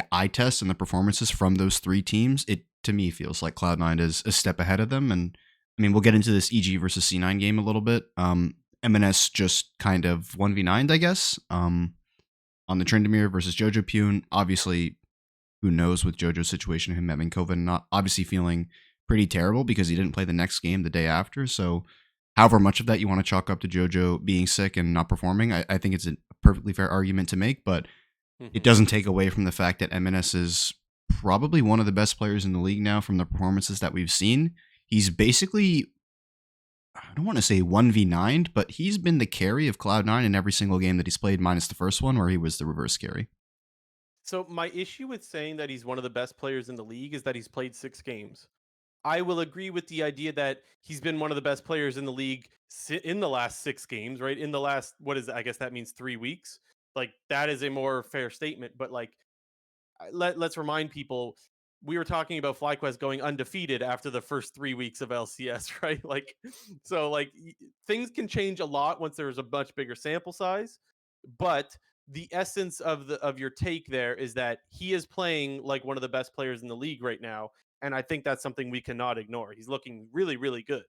eye test and the performances from those three teams, it to me feels like Cloud9 is a step ahead of them. And I mean, we'll get into this EG versus C9 game a little bit. MNS just kind of 1v9'd, I guess, on the Tryndamere versus JoJo Pune. Obviously, who knows with JoJo's situation, him having COVID and not obviously feeling pretty terrible because he didn't play the next game the day after. So however much of that you want to chalk up to JoJo being sick and not performing, I think it's a perfectly fair argument to make, but it Mhm. doesn't take away from the fact that MNS is probably one of the best players in the league now from the performances that we've seen. He's basically, I don't want to say 1v9'd, but he's been the carry of Cloud9 in every single game that he's played, minus the first one where he was the reverse carry. So my issue with saying that he's one of the best players in the league is that he's played 6 games. I will agree with the idea that he's been one of the best players in the league in the last 6 games, right? In the last, what is, I guess that means 3 weeks. Like that is a more fair statement. But like, let's remind people, we were talking about FlyQuest going undefeated after the first 3 weeks of LCS, right? Like, so like things can change a lot once there's a much bigger sample size. But the essence of your take there is that he is playing like one of the best players in the league right now, and I think that's something we cannot ignore. He's looking really, really good.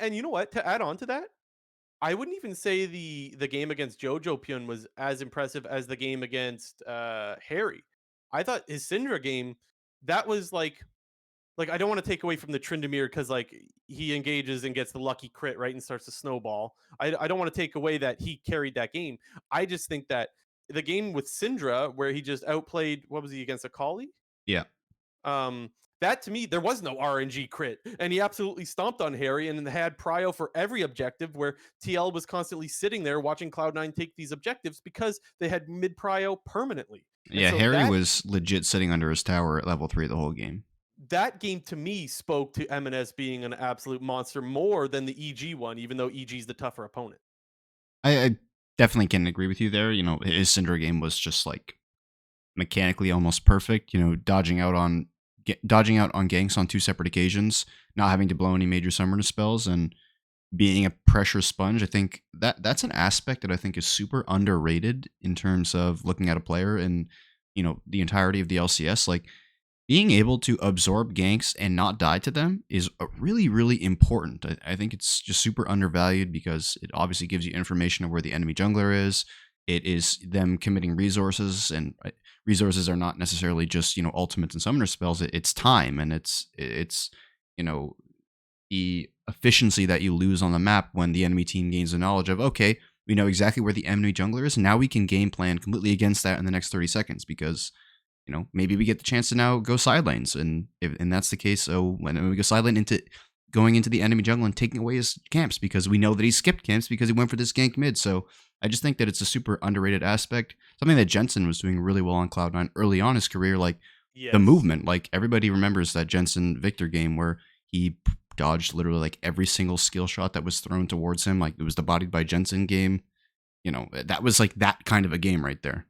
And you know what? To add on to that, I wouldn't even say the game against JoJo Pyun was as impressive as the game against Harry. I thought his Syndra game, that was like I don't want to take away from the Tryndamere because like he engages and gets the lucky crit, right, and starts to snowball. I don't want to take away that he carried that game. I just think that the game with Syndra where he just outplayed, what was he against, Akali? Yeah. Um, that to me, there was no RNG crit, and he absolutely stomped on Harry and had prio for every objective. Where TL was constantly sitting there watching Cloud9 take these objectives because they had mid prio permanently, and Yeah, so Harry was legit sitting under his tower at level 3 the whole game. that game to me spoke to MNS being an absolute monster more than the EG one, even though EG is the tougher opponent. I definitely can agree with you there. You know, his Syndra game was just like mechanically almost perfect. You know, dodging out on ganks on 2 separate occasions, not having to blow any major summoner spells, and being a pressure sponge. I think that's an aspect that I think is super underrated in terms of looking at a player and, you know, the entirety of the LCS. Like, being able to absorb ganks and not die to them is really, really important. I think it's just super undervalued because it obviously gives you information of where the enemy jungler is. It is them committing resources, and resources are not necessarily just, you know, ultimates and summoner spells. It's time, and it's you know, the efficiency that you lose on the map when the enemy team gains the knowledge of, okay, we know exactly where the enemy jungler is. Now we can game plan completely against that in the next 30 seconds because, you know, maybe we get the chance to now go side lanes. And that's the case, so when we go side lane into going into the enemy jungle and taking away his camps because we know that he skipped camps because he went for this gank mid. So I just think that it's a super underrated aspect. Something that Jensen was doing really well on Cloud9 early on in his career, like the Yes. movement. Like, everybody remembers that Jensen Victor game where he dodged literally like every single skill shot that was thrown towards him. Like, it was the Bodied by Jensen game. You know, that was like that kind of a game right there.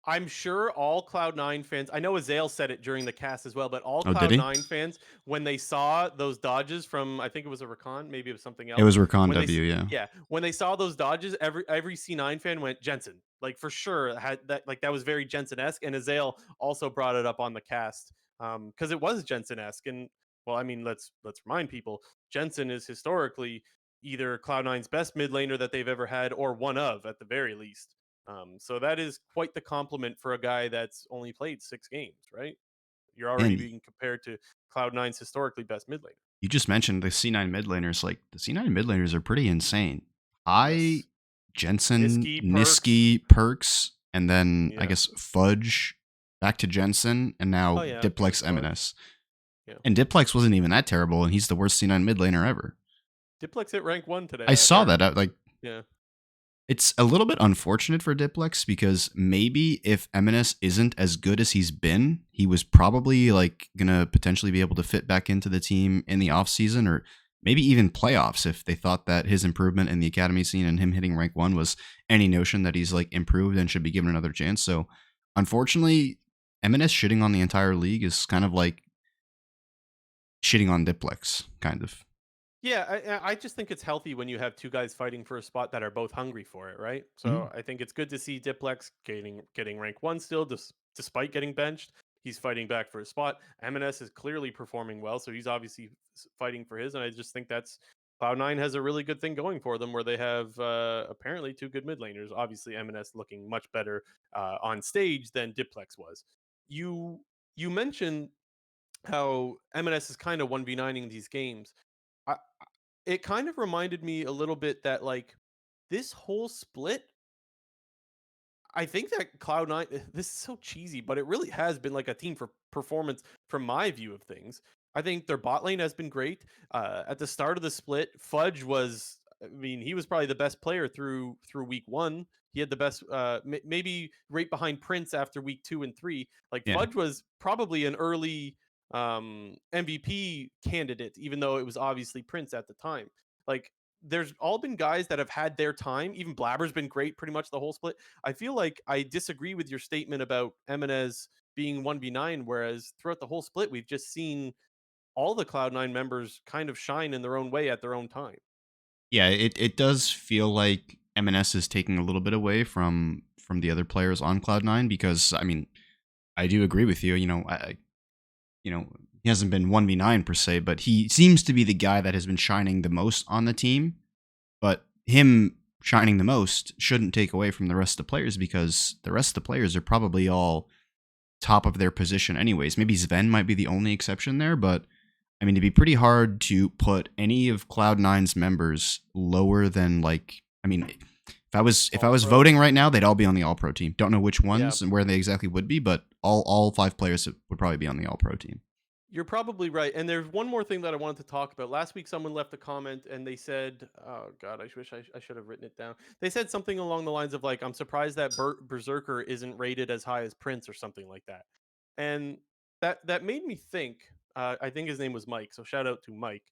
I'm sure all Cloud9 fans, I know Azale said it during the cast as well, but all Oh, did he? Cloud9 fans, when they saw those dodges from, I think it was a Rakan, maybe it was something It else. was Rakan When they, W, yeah. yeah, when they saw those dodges, every C9 fan went Jensen, like for sure. Had that, like that was very Jensen-esque, and Azale also brought it up on the cast because it was Jensen-esque. And well, I mean, let's remind people, Jensen is historically either Cloud9's best mid laner that they've ever had, or one of at the very least. So that is quite the compliment for a guy that's only played 6 games, right? You're already And being compared to Cloud9's historically best mid laner. you just mentioned the C9 mid laners. Like, the C9 mid laners are pretty insane. I, Yes. Jensen, Niski, Perks. Niski, Perks, and then I Yeah. guess Fudge, back to Jensen, and Oh now yeah. Okay. Diplex Fudge. MNS. Yeah. And Diplex wasn't even that terrible, and he's the worst C9 mid laner ever. Diplex hit rank 1 today. I I saw heard. that. Like, Yeah. it's a little bit unfortunate for Diplex because maybe if MNS isn't as good as he's been, he was probably like gonna potentially be able to fit back into the team in the offseason, or maybe even playoffs if they thought that his improvement in the academy scene and him hitting rank 1 was any notion that he's like improved and should be given another chance. So unfortunately, MNS shitting on the entire league is kind of like shitting on Diplex, kind of. Yeah, I just think it's healthy when you have 2 guys fighting for a spot that are both hungry for it, right? Mhm. So I think it's good to see Diplex getting rank 1 still, despite getting benched. He's fighting back for his spot. MNS is clearly performing well, so he's obviously fighting for his. And I just think that's Cloud9 has a really good thing going for them, where they have apparently 2 good mid laners. Obviously, MNS looking much better on stage than Diplex was. You mentioned how MNS is kind of 1v9ing these games. I, it kind of reminded me a little bit that like this whole split, I think that Cloud9, this is so cheesy, but it really has been like a team for performance from my view of things. I think their bot lane has been great. At the start of the split, Fudge was, I mean, he was probably the best player through week 1. He had the best, maybe right behind Prince after week 2 and 3. Like Yeah. Fudge was probably an early MVP candidate, even though it was obviously Prince at the time. Like there's all been guys that have had their time. Even Blabber's been great pretty much the whole split. I feel like I disagree with your statement about Emenez being 1v9, whereas throughout the whole split, we've just seen all the Cloud9 members kind of shine in their own way at their own time. Yeah, it does feel like MNS is taking a little bit away from the other players on Cloud9 because, I mean, I do agree with you. You know, you know, he hasn't been 1v9 per se, but he seems to be the guy that has been shining the most on the team. But him shining the most shouldn't take away from the rest of the players because the rest of the players are probably all top of their position anyways. Maybe Sven might be the only exception there, but I mean, it'd be pretty hard to put any of Cloud9's members lower than like. I mean, if I All was pro. voting right now, they'd all be on the All Pro team. Don't know which Yeah. ones and where they exactly would be, but all 5 players would probably be on the All Pro team. You're probably right. And there's one more thing that I wanted to talk about. Last week, someone left a comment and they said, oh, God, I wish I should have written it down. They said something along the lines of, like, I'm surprised that Berserker isn't rated as high as Prince or something like that. And that made me think, I think his name was Mike. So shout out to Mike.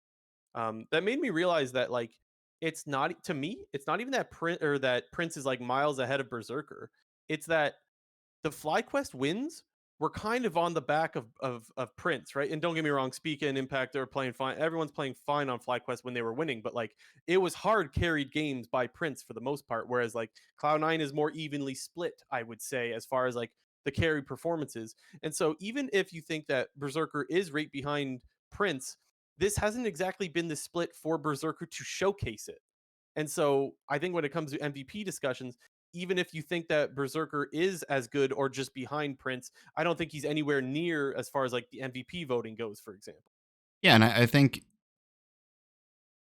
That made me realize that, like, it's not, to me, it's not even that Prince is like miles ahead of Berserker. It's that the FlyQuest wins were kind of on the back of Prince, right? And don't get me wrong, Speaka and Impact are playing fine. Everyone's playing fine on FlyQuest when they were winning, but like it was hard carried games by Prince for the most part. Whereas like Cloud9 is more evenly split, I would say, as far as like the carry performances. And so even if you think that Berserker is right behind Prince, this hasn't exactly been the split for Berserker to showcase it. And so I think when it comes to MVP discussions, even if you think that Berserker is as good or just behind Prince, I don't think he's anywhere near as far as like the MVP voting goes, for example. Yeah, and I think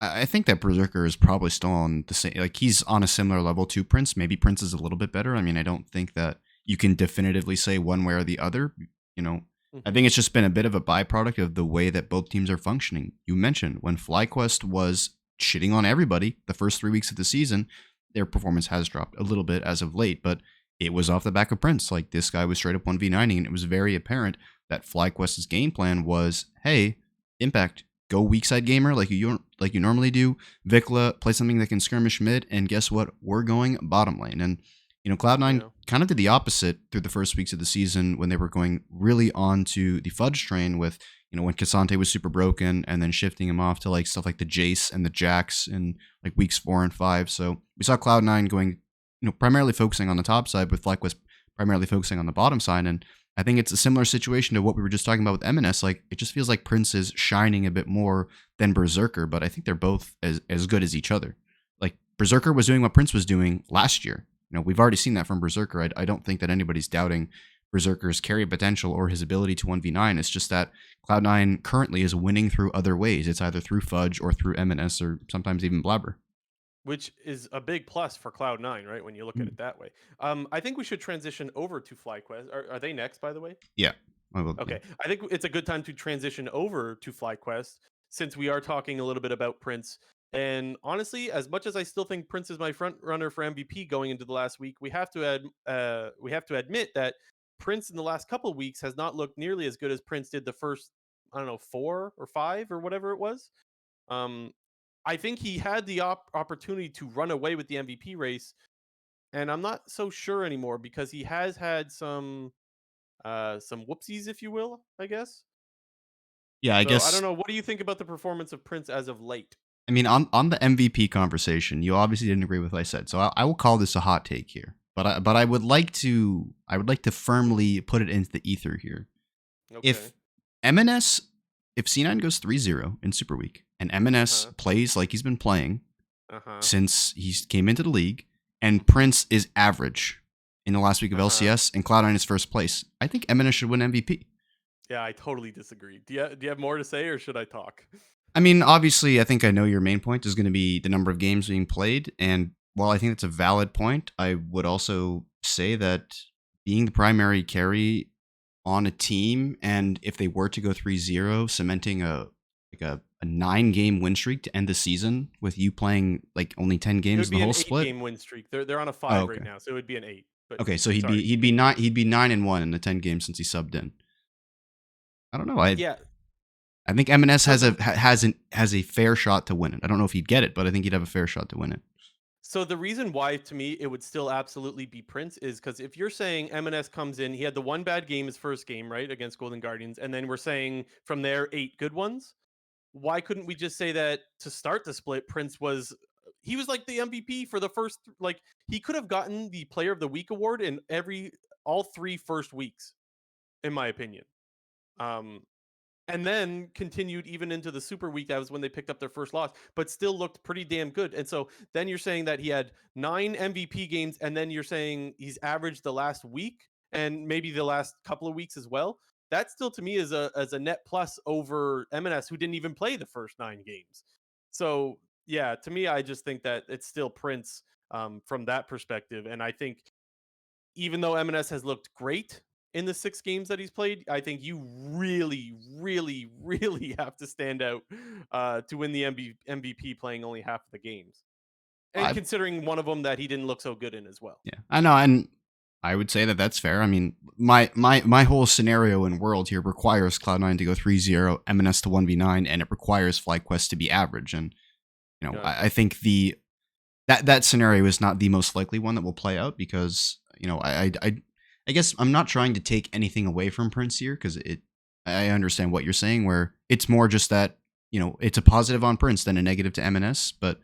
that Berserker is probably still on the same, like he's on a similar level to Prince. Maybe Prince is a little bit better. I mean, I don't think that you can definitively say one way or the other. You know, I Mm-hmm. think it's just been a bit of a byproduct of the way that both teams are functioning. You mentioned when FlyQuest was shitting on everybody the first 3 weeks of the season, their performance has dropped a little bit as of late, but it was off the back of Prince. Like this guy was straight up 1v9ing, and it was very apparent that FlyQuest's game plan was, hey, Impact, go weak side gamer like you normally do. Vikla, play something that can skirmish mid, and guess what? We're going bottom lane. And Cloud9 Yeah. kind of did the opposite through the first weeks of the season when they were going really on to the Fudge train with when Cassante was super broken, and then shifting him off to like stuff like the Jace and the Jax in like weeks 4 and 5. So we saw Cloud9 going, primarily focusing on the top side, with FlyQuest primarily focusing on the bottom side. And I think it's a similar situation to what we were just talking about with MNS. Like it just feels like Prince is shining a bit more than Berserker, but I think they're both as good as each other. Like Berserker was doing what Prince was doing last year. We've already seen that from Berserker. I don't think that anybody's doubting Berserker's carry potential or his ability to 1v9. It's just that Cloud9 currently is winning through other ways. It's either through Fudge or through MNS or sometimes even Blabber. Which is a big plus for Cloud9, right? When you look at it that way. I think we should transition over to FlyQuest. Are they next, by the way? Yeah. I will, yeah. Okay. I think it's a good time to transition over to FlyQuest since we are talking a little bit about Prince. And honestly, as much as I still think Prince is my front runner for MVP going into the last week, we have to admit that Prince in the last couple of weeks has not looked nearly as good as Prince did the first, I don't know, 4 or 5 or whatever it was. Um, I think he had the opportunity to run away with the MVP race, and I'm not so sure anymore because he has had some whoopsies, if you will, I guess. Yeah, I So I guess. don't know. What do you think about the performance of Prince as of late? I mean, on the MVP conversation, you obviously didn't agree with what I said, so I will call this a hot take here. But I would like to firmly put it into the ether here. Okay. If MNS, if C9 goes 3-0 in Super Week and MNS Uh-huh. plays like he's been playing Uh-huh. since he came into the league, and Prince is average in the last week of Uh-huh. LCS and Cloud9 is first place, I think MNS should win MVP. Yeah, I totally disagree. Do you have more to say or should I talk? I mean, obviously, I think I know your main point is going to be the number of games being played. And while I think that's a valid point, I would also say that being the primary carry on a team, and if they were to go 3-0, cementing a 9-game win streak to end the season with you playing like only 10 It games would in the be an whole 8 split. game win streak. They're on a Oh, 5 right okay. now, so it would be an 8. But Okay, so he'd sorry, be he'd be continue. nine he'd be 9-1 in the 10 games since he subbed in. I don't know. Yeah. I think MNS So has a fair shot to win it. I don't know if he'd get it, but I think he'd have a fair shot to win it. So the reason why, to me, it would still absolutely be Prince is because if you're saying MNS comes in, he had the one bad game his first game, right, against Golden Guardians, and then we're saying from there 8 good ones. Why couldn't we just say that to start the split, Prince was he was like the MVP for the first, like, he could have gotten the Player of the Week award in all 3 first weeks, in my opinion. Um, and then continued even into the Super Week. That was when they picked up their first loss, but still looked pretty damn good. And so then you're saying that he had 9 MVP games, and then you're saying he's averaged the last week and maybe the last couple of weeks as well. that still to me is a net plus over MNS, who didn't even play the first 9 games. So yeah, to me, I just think that it's still Prince from that perspective, and I think even though MNS has looked great in the 6 games that he's played, I think you really, really, really have to stand out to win the MVP playing only half of the games, and I, considering one of them that he didn't look so good in as well. yeah, I know, and I would say that that's fair. I mean, my whole scenario and world here requires Cloud9 to go 3-0, MNS to 1v9, and it requires FlyQuest to be average. And Yeah. I think that scenario is not the most likely one that will play out because I guess I'm not trying to take anything away from Prince here because I understand what you're saying, where it's more just that it's a positive on Prince than a negative to MNS, but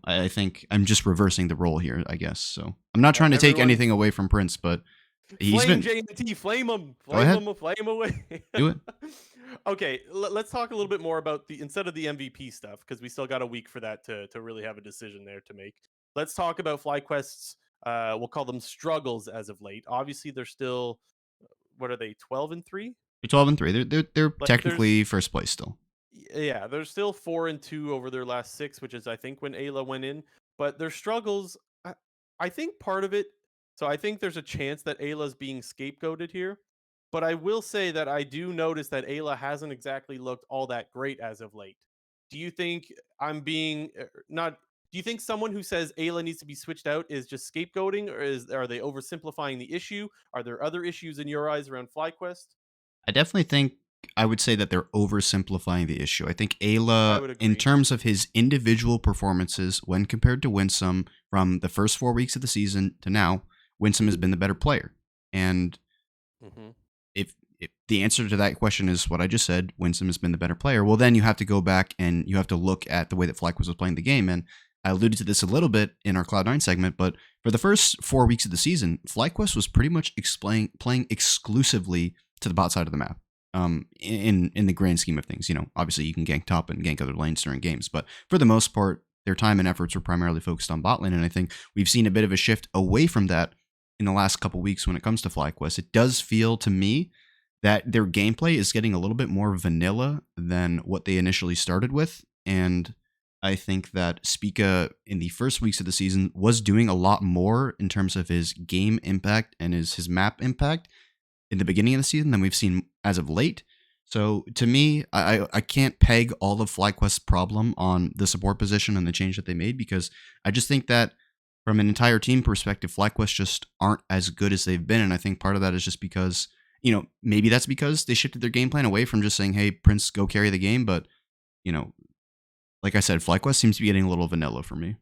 I think I'm just reversing the role here, I guess. So I'm not trying to take Everyone, anything away from Prince, but he's flame been. JNT, flame him, Go flame ahead, him, flame away. do it. Okay, let's talk a little bit more about the instead of the MVP stuff, because we still got a week for that to really have a decision there to make. Let's talk about FlyQuest's we'll call them struggles as of late. Obviously, they're still, what are they, 12-3? They're 12-3. They're Like technically first place still. yeah, they're still 4-2 over their last 6, which is I think when Eyla went in. But their struggles, I think part of it. So I think there's a chance that Ayla's being scapegoated here. But I will say that I do notice that Ayla hasn't exactly looked all that great as of late. Do you think I'm being not? Do you think someone who says Ayla needs to be switched out is just scapegoating, or are they oversimplifying the issue? Are there other issues in your eyes around FlyQuest? I definitely think I would say that they're oversimplifying the issue. I think I Ayla, would in agree. terms of his individual performances when compared to Winsome from the first 4 weeks of the season to now, Winsome has been the better player. And Hmm. if the answer to that question is what I just said, Winsome has been the better player, well, then you have to go back and you have to look at the way that FlyQuest was playing the game. And I alluded to this a little bit in our Cloud9 segment, but for the first 4 weeks of the season, FlyQuest was pretty much playing exclusively to the bot side of the map. In the grand scheme of things, obviously you can gank top and gank other lanes during games, but for the most part, their time and efforts were primarily focused on bot lane. And I think we've seen a bit of a shift away from that in the last couple weeks when it comes to FlyQuest. It does feel to me that their gameplay is getting a little bit more vanilla than what they initially started with. And I think that Spica in the first weeks of the season was doing a lot more in terms of his game impact and his map impact in the beginning of the season than we've seen as of late. So to me, I can't peg all of FlyQuest's problem on the support position and the change that they made, because I just think that from an entire team perspective, FlyQuest just aren't as good as they've been. And I think part of that is just because, maybe that's because they shifted their game plan away from just saying, hey, Prince, go carry the game. But, you know, like I said, FlyQuest seems to be getting a little vanilla for me.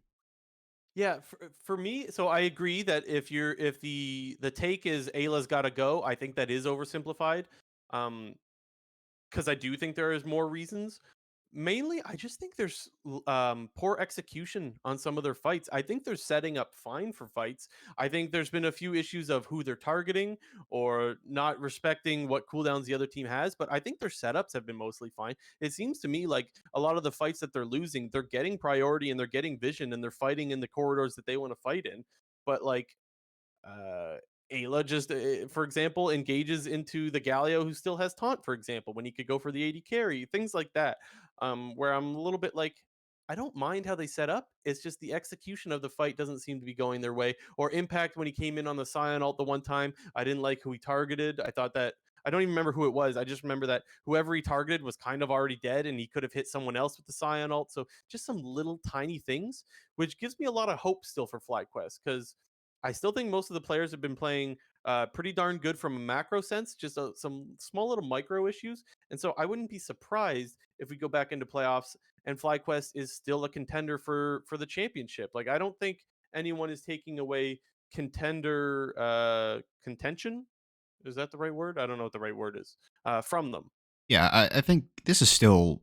Yeah, for me, so I agree that if the take is Ayla's got to go, I think that is oversimplified. Um, because I do think there is more reasons. Mainly, I just think there's poor execution on some of their fights. I think they're setting up fine for fights. I think there's been a few issues of who they're targeting or not respecting what cooldowns the other team has, but I think their setups have been mostly fine. It seems to me like a lot of the fights that they're losing, they're getting priority and they're getting vision and they're fighting in the corridors that they want to fight in. But like uh Ayla just, for example, engages into the Galio who still has taunt, for example, when he could go for the AD carry, things like that. Where I'm a little bit like, I don't mind how they set up. It's just the execution of the fight doesn't seem to be going their way. Or Impact when he came in on the Scion ult the one time, I didn't like who he targeted. I thought that I don't even remember who it was. I just remember that whoever he targeted was kind of already dead and he could have hit someone else with the Scion ult. So just some little tiny things, which gives me a lot of hope still for FlyQuest, because I still think most of the players have been playing pretty darn good from a macro sense, just some small little micro issues. And so I wouldn't be surprised if we go back into playoffs and FlyQuest is still a contender for the championship. Like, I don't think anyone is taking away contender contention. Is that the right word? I don't know what the right word is from them. Yeah, I think this is still,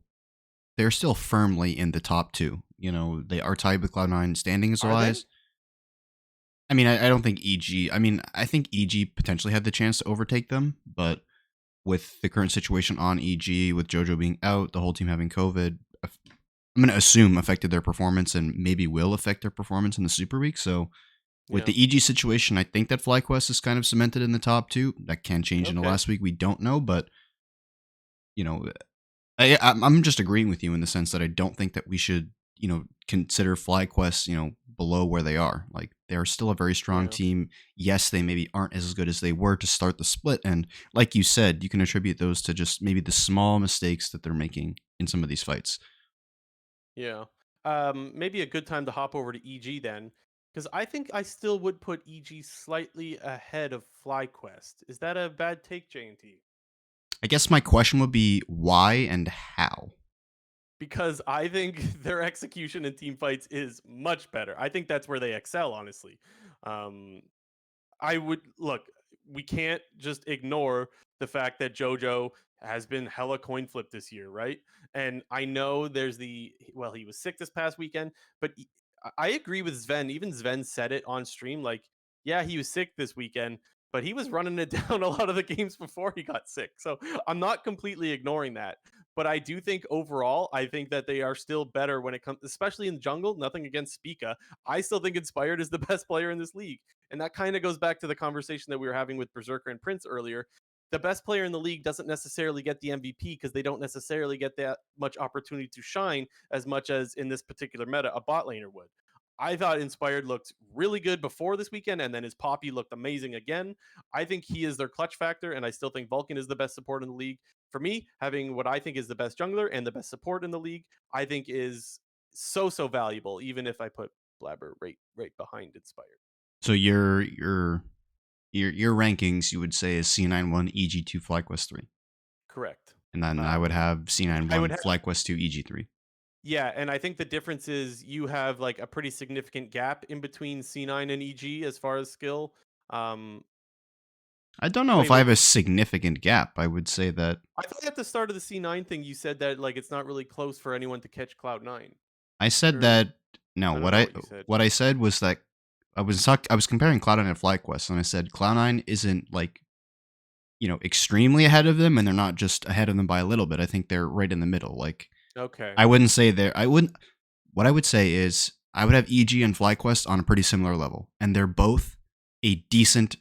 they're still firmly in the top two. They are tied with Cloud9 standings Are they? wise. I mean, I don't think EG. I mean, I think EG potentially had the chance to overtake them, but with the current situation on EG, with JoJo being out, the whole team having COVID, I'm going to assume affected their performance and maybe will affect their performance in the Super Week. So With Yeah. the EG situation, I think that FlyQuest is kind of cemented in the top two. That can change in the Okay. last week. We don't know, but you know, I'm just agreeing with you in the sense that I don't think that we should, consider FlyQuest, below where they are. Like they're still a very strong Yeah. team. Yes, they maybe aren't as good as they were to start the split, and like you said, you can attribute those to just maybe the small mistakes that they're making in some of these fights. Yeah. Maybe a good time to hop over to EG then, because I think I still would put EG slightly ahead of FlyQuest. Is that a bad take, JNT? I guess my question would be why and how. Because I think their execution in team fights is much better. I think that's where they excel, honestly. Um, I would look. We can't just ignore the fact that JoJo has been hella coin flip this year, right? And I know there's he was sick this past weekend, but I agree with Sven. Even Sven said it on stream. Like, yeah, he was sick this weekend, but he was running it down a lot of the games before he got sick. So I'm not completely ignoring that. But I do think overall, I think that they are still better when it comes, especially in jungle. Nothing against Spica. I still think Inspired is the best player in this league. And that kind of goes back to the conversation that we were having with Berserker and Prince earlier. The best player in the league doesn't necessarily get the MVP because they don't necessarily get that much opportunity to shine as much as in this particular meta a bot laner would. I thought Inspired looked really good before this weekend, and then his Poppy looked amazing again. I think he is their clutch factor, and I still think Vulcan is the best support in the league. For me, having what I think is the best jungler and the best support in the league, I think is so valuable, even if I put Blabber right behind Inspired. So your rankings you would say is C91 EG2 FlyQuest 3. Correct. And then I would Um, have I would C91 have, FlyQuest 2 EG3. yeah, and I think the difference is you have like a pretty significant gap in between C9 and EG as far as skill. Um, I don't know if wait, I wait. have a significant gap. I would say that I thought at the start of the C9 thing you said that like it's not really close for anyone to catch Cloud9. I said Or that no, I don't what know I what you said. what I said was that I was comparing Cloud9 and FlyQuest, and I said Cloud9 isn't like, extremely ahead of them, and they're not just ahead of them by a little bit. I think they're right in the middle. Like Okay. I wouldn't say they're I wouldn't what I would say is I would have EG and FlyQuest on a pretty similar level, and they're both a decent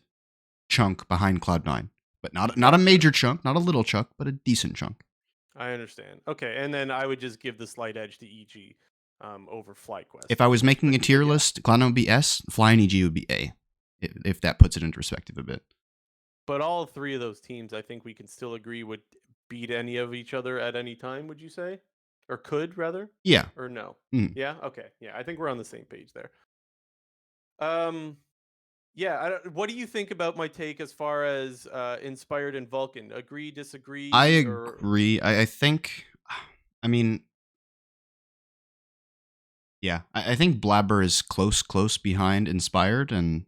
chunk behind Cloud9. But not a Gotcha. major chunk, not a little chunk, but a decent chunk. I understand. Okay, and then I would just give the slight edge to EG over FlyQuest. If I was making a But tier yeah, list, Cloud9 would be S, Fly and EG would be A. If that puts it into perspective a bit. but all three of those teams, I think we can still agree would beat any of each other at any time. Would you say, or could rather, Yeah. or no? Mm. Yeah. Okay. Yeah, I think we're on the same page there. Um. Yeah. What do you think about my take as far as Inspired and Vulcan? Agree? I Disagree? Or agree. I think, I mean, yeah, I think Blabber is close behind Inspired. And,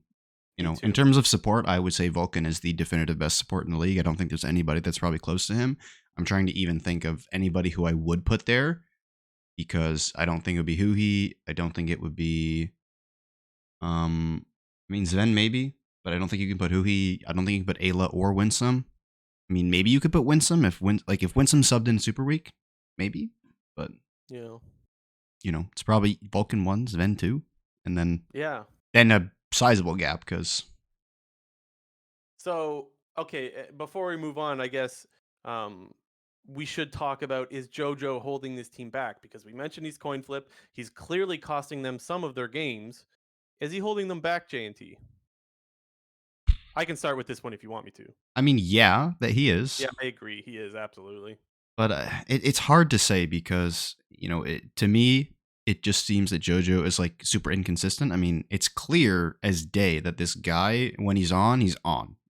me in too. terms of support, I would say Vulcan is the definitive best support in the league. I don't think there's anybody that's probably close to him. I'm trying to even think of anybody who I would put there because I don't think it would be Huhi. I don't think it would be, I mean, Sven maybe, but I don't think you can put Huhi. I don't think you can put Eyla or Winsome. I mean, maybe you could put Winsome if Winsome subbed in Super Week, maybe. But Yeah. it's probably Vulcan 1, Sven 2, and Yeah. then a sizable gap because So, okay, before we move on, I guess um, we should talk about is JoJo holding this team back? Because we mentioned he's coin flip. He's clearly costing them some of their games. Is he holding them back, J&T? I can start with this one if you want me to. I mean, yeah, that he is, Yeah, I agree. He is absolutely. but it's hard to say because to me it just seems that JoJo is like super inconsistent. I mean, it's clear as day that this guy when he's on,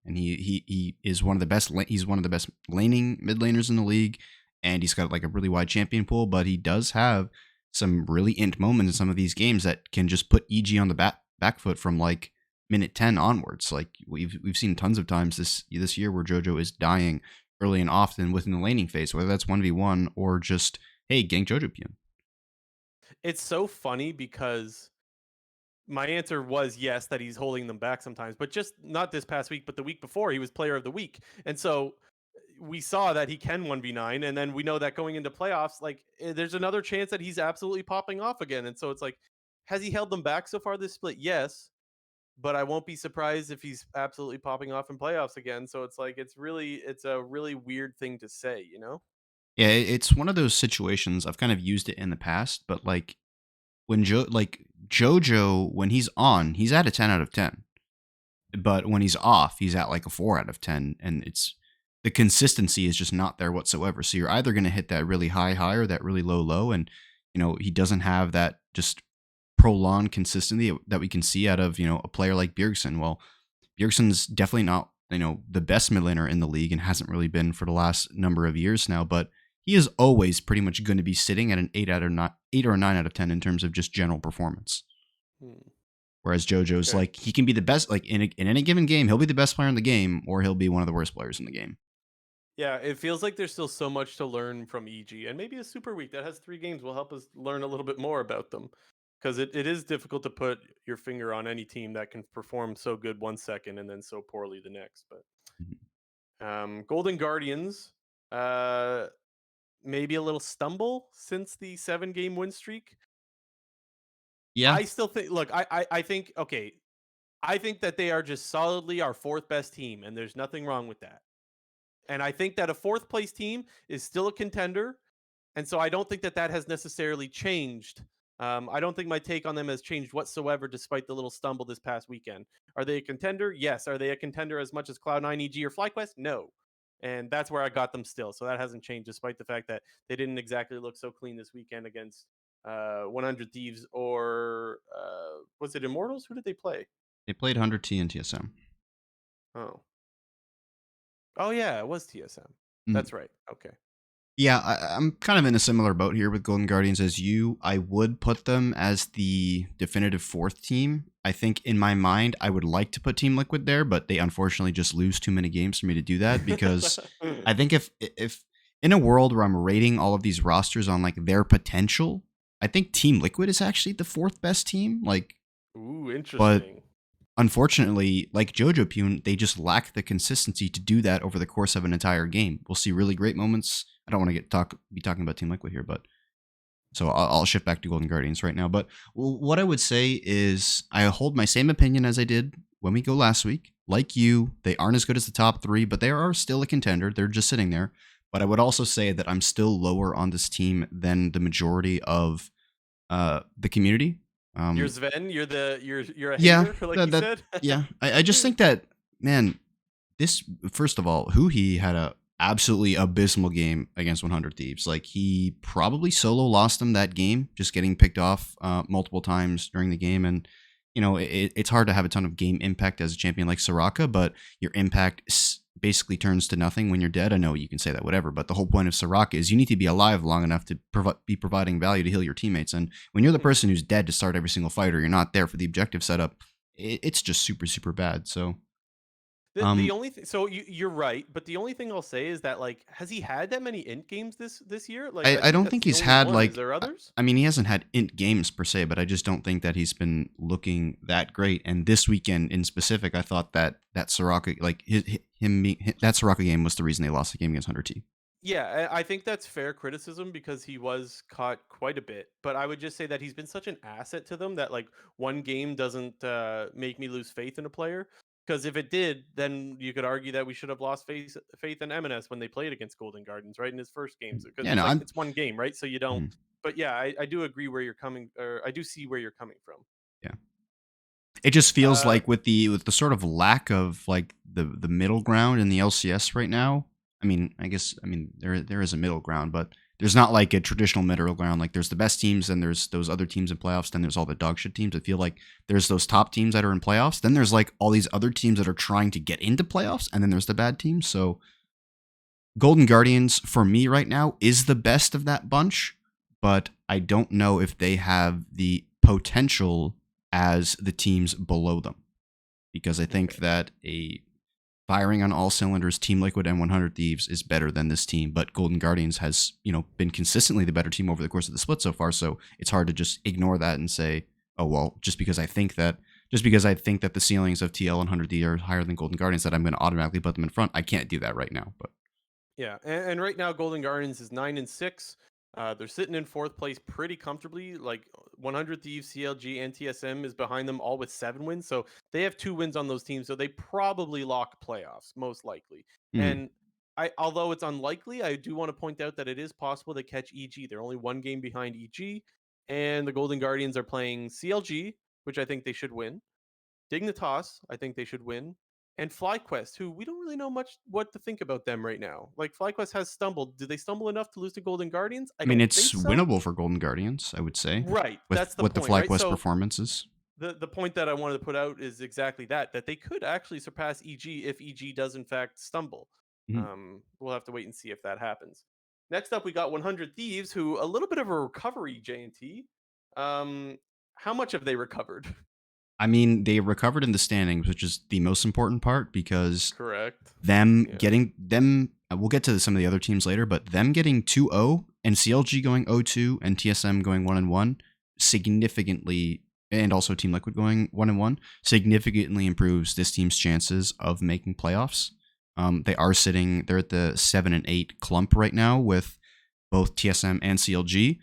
and he is one of the best. He's one of the best laning mid laners in the league, and he's got like a really wide champion pool. But he does have some really int moments in some of these games that can just put EG on the back foot from like minute 10 onwards. Like we've seen tons of times this year where JoJo is dying early and often within the laning phase, whether that's 1v1 or just, hey, gank JoJo Pion. It's so funny because my answer was yes, that he's holding them back sometimes, but just not this past week, but the week before he was player of the week. And so we saw that he can 1v9, and then we know that going into playoffs, like there's another chance that he's absolutely popping off again. And so it's like, has he held them back so far this split? Yes. but I won't be surprised if he's absolutely popping off in playoffs again. So it's like it's a really weird thing to say, you know? Yeah, it's one of those situations. I've kind of used it in the past, but like when JoJo, when he's on, he's at a 10 out of 10. But when he's off, he's at like a 4 out of 10. And it's the consistency is just not there whatsoever. So you're either going to hit that really high or that really low. And, he doesn't have that just prolonged consistency that we can see out of, a player like Bjergsen. Well, Bjergsen's definitely not, the best mid laner in the league and hasn't really been for the last number of years now, but he is always pretty much going to be sitting at an 8 or a 9 out of 10 in terms of just general performance. Hmm. Whereas JoJo's Okay. like he can be the best, like in any given game, he'll be the best player in the game, or he'll be one of the worst players in the game. Yeah, it feels like there's still so much to learn from EG, and maybe a Super Week that has 3 games will help us learn a little bit more about them. Because it is difficult to put your finger on any team that can perform so good 1 second and then so poorly the next. But Mhm. Golden Guardians, uh, maybe a little stumble since the 7 game win streak. Yeah, I still think. Look, I think okay. I think that they are just solidly our fourth best team, and there's nothing wrong with that. And I think that a fourth place team is still a contender. And so I don't think that that has necessarily changed. I don't think my take on them has changed whatsoever, despite the little stumble this past weekend. Are they a contender? Yes. Are they a contender as much as Cloud9, EG, or FlyQuest? No. And that's where I got them still. So that hasn't changed, despite the fact that they didn't exactly look so clean this weekend against 100 Thieves or was it Immortals? Who did they play? they played 100T and TSM. Oh, oh yeah, it was TSM. That's right. Okay. Yeah, I'm kind of in a similar boat here with Golden Guardians as you. I would put them as the definitive fourth team. I think in my mind, I would like to put Team Liquid there, but they unfortunately just lose too many games for me to do that because I think if in a world where I'm rating all of these rosters on like their potential, I think Team Liquid is actually the fourth best team. Like, Ooh, but interesting. unfortunately, like JoJo Pune, they just lack the consistency to do that over the course of an entire game. We'll see really great moments. I don't want to be talking about Team Liquid here, but so I'll shift back to Golden Guardians right now. But what I would say is I hold my same opinion as I did when we go last week. Like you, they aren't as good as the top three, but they are still a contender. They're just sitting there. But I would also say that I'm still lower on this team than the majority of the community. You're Sven. You're a Yeah, hater, like that you that said. yeah. I just think that, man, this first of all, who he had a absolutely abysmal game against 100 Thieves. Like he probably solo lost them that game, just getting picked off multiple times during the game. And it's hard to have a ton of game impact as a champion like Soraka, but your impact basically turns to nothing when you're dead. I know you can say that, whatever, but the whole point of Soraka is you need to be alive long enough to be providing value to heal your teammates. And when you're the person who's dead to start every single fight, or you're not there for the objective setup, it's just super, super bad. So, The um, only thing, so you're right, but the only thing I'll say is that like, has he had that many int games this year? Like, I I think don't that's think the he's only had one. Is like there others? I mean he hasn't had int games per se, but I just don't think that he's been looking that great. And this weekend in specific, I thought that Soraka like that Soraka game was the reason they lost the game against 100T. Yeah, I think that's fair criticism because he was caught quite a bit. But I would just say that he's been such an asset to them that like one game doesn't make me lose faith in a player. Because if it did, then you could argue that we should have lost faith in M&S when they played against Golden Gardens, right, in his first games. Because Yeah, it's no, like I'm it's one game, right? So you don't. mhm, But yeah, I do agree where you're coming, or I do see where you're coming from. yeah. It just feels Uh, like with the sort of lack of like the middle ground in the LCS right now. I mean there is a middle ground, but there's not like a traditional middle ground. Like there's the best teams, and there's those other teams in playoffs. Then there's all the dog shit teams. I feel like there's those top teams that are in playoffs. Then there's like all these other teams that are trying to get into playoffs, and then there's the bad teams. So Golden Guardians for me right now is the best of that bunch, but I don't know if they have the potential as the teams below them, because I think okay. that a firing on all cylinders Team Liquid and 100 Thieves is better than this team, but Golden Guardians has, been consistently the better team over the course of the split so far, so it's hard to just ignore that and say, "Oh, well, just because I think that the ceilings of TL and 100 Thieves are higher than Golden Guardians, that I'm going to automatically put them in front." I can't do that right now, but Yeah, and right now Golden Gardens is 9-6. They're sitting in fourth place pretty comfortably. Like 100 Thieves, CLG, and TSM is behind them, all with 7 wins. So they have 2 wins on those teams. So they probably lock playoffs, most likely. Hmm. And although it's unlikely, I do want to point out that it is possible to catch EG. They're only 1 game behind EG, and the Golden Guardians are playing CLG, which I think they should win. Dignitas, I think they should win. And FlyQuest, who we don't really know much what to think about them right now. Like FlyQuest has stumbled. Did they stumble enough to lose to Golden Guardians? I I mean, don't it's think so. winnable for Golden Guardians, I would say, Right. with That's the what the point, right? FlyQuest So performances. the point that I wanted to put out is exactly that they could actually surpass EG if EG does in fact stumble. Mhm. We'll have to wait and see if that happens. Next up, we got 100 Thieves, who a little bit of a recovery. J&T. How much have they recovered? I mean, they recovered in the standings, which is the most important part because Correct. them Yeah. getting them. We'll get to some of the other teams later, but them getting 2-0 and CLG going 0-2 and TSM going 1-1 significantly, and also Team Liquid going 1-1 significantly improves this team's chances of making playoffs. They're at the 7 and 8 clump right now with both TSM and CLG.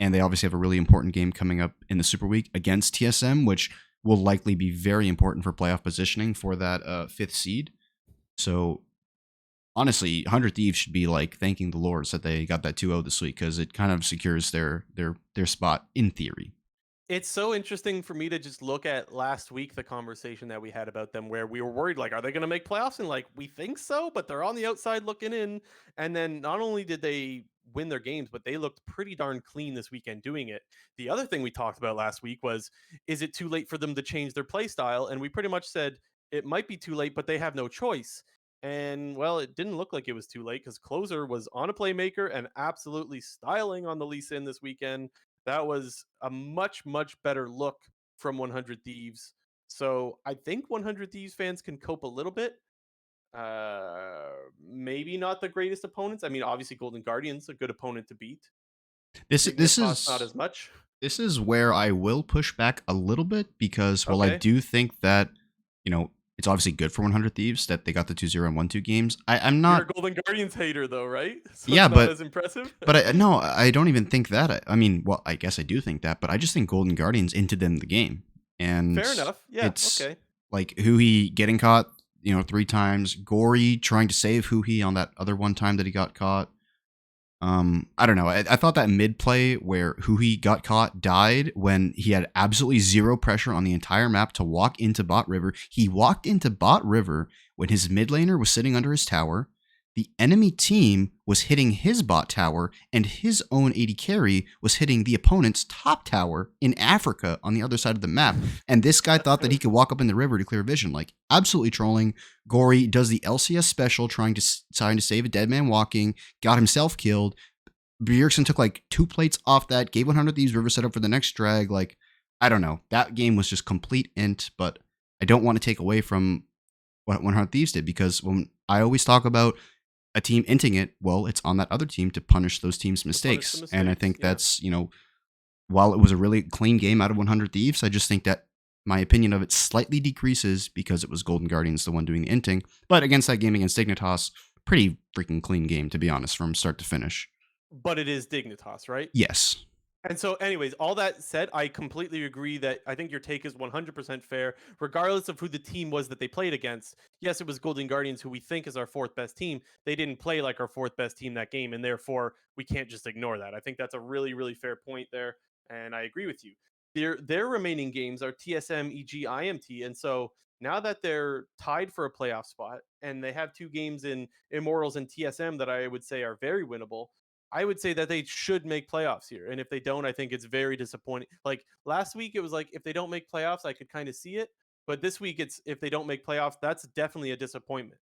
And they obviously have a really important game coming up in the Super Week against TSM, which will likely be very important for playoff positioning for that 5th seed. So honestly, 100 Thieves should be like thanking the Lords that they got that 2-0 this week, because it kind of secures their spot in theory. It's so interesting for me to just look at last week, the conversation that we had about them, where we were worried, like, are they going to make playoffs? And like, we think so, but they're on the outside looking in. And then not only did they win their games, but they looked pretty darn clean this weekend doing it. The other thing we talked about last week was, is it too late for them to change their play style? And we pretty much said it might be too late, but they have no choice. And well, it didn't look like it was too late, because Closer was on a playmaker and absolutely styling on the Lee Sin this weekend. That was a much, much better look from 100 Thieves. So I think 100 Thieves fans can cope a little bit. Maybe not the greatest opponents. I mean, obviously Golden Guardians a good opponent to beat. This Dignitas not as much. this is where I will push back a little bit, because while I Okay. do think that, it's obviously good for 100 Thieves that they got the 2-0 and 1-2 games. I'm You're a not. Golden Guardians hater though, right? So Yeah, it's not but as impressive. no, I don't even think that. I mean, well, I guess I do think that, but I just think Golden Guardians into them the game, and Fair enough. Yeah. it's Okay. like Huhi getting caught, 3 times. Gory trying to save Huhi on that other one time that he got caught. I don't know. I thought that mid play where Huhi got caught died when he had absolutely zero pressure on the entire map to walk into Bot River. He walked into Bot River when his mid laner was sitting under his tower. The enemy team was hitting his bot tower, and his own AD carry was hitting the opponent's top tower in Africa on the other side of the map. And this guy thought that he could walk up in the river to clear vision. Like, absolutely trolling. Gory does the LCS special trying to save a dead man walking, got himself killed. Bjergsen took like 2 plates off that, gave 100 Thieves river set up for the next drag. Like, I don't know. That game was just complete int, but I don't want to take away from what 100 Thieves did, because when I always talk about a team inting it, well, it's on that other team to punish those teams' mistakes. And I think that's, while it was a really clean game out of 100 Thieves, I just think that my opinion of it slightly decreases because it was Golden Guardians the one doing the inting. But against that game against Dignitas, pretty freaking clean game, to be honest, from start to finish. But it is Dignitas, right? Yes. And so, anyways, all that said, I completely agree that I think your take is 100% fair, regardless of who the team was that they played against. Yes, it was Golden Guardians, who we think is our 4th best team. They didn't play like our 4th best team that game, and therefore we can't just ignore that. I think that's a really, really fair point there, and I agree with you. Their remaining games are TSM, EG, IMT, and so now that they're tied for a playoff spot, and they have 2 games in Immortals and TSM that I would say are very winnable, I would say that they should make playoffs here. And if they don't, I think it's very disappointing. Like last week, it was like, if they don't make playoffs, I could kind of see it. But this week, it's if they don't make playoffs, that's definitely a disappointment.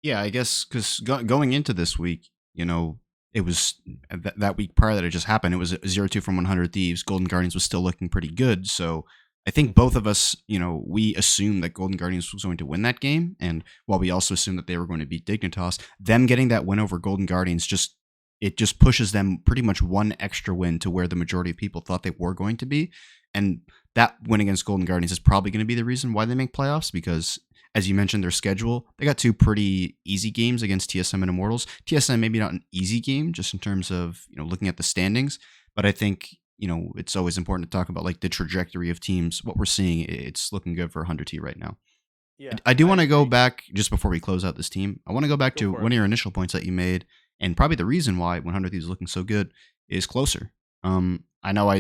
Yeah, I guess because going into this week, it was that week prior that it just happened. It was 0-2 from 100 Thieves. Golden Guardians was still looking pretty good. So I think both of us, we assumed that Golden Guardians was going to win that game. And while we also assumed that they were going to beat Dignitas, them getting that win over Golden Guardians just pushes them pretty much one extra win to where the majority of people thought they were going to be. And that win against Golden Guardians is probably going to be the reason why they make playoffs, because as you mentioned, their schedule, they got 2 pretty easy games against TSM and Immortals. TSM maybe not an easy game just in terms of, looking at the standings, but I think it's always important to talk about like the trajectory of teams. What we're seeing, it's looking good for 100T right now. Yeah, I do I want to go agree. back just before we close out this team. I want to go back Go to for one it. of your initial points that you made, and probably the reason why 100 Thieves is looking so good is closer. I know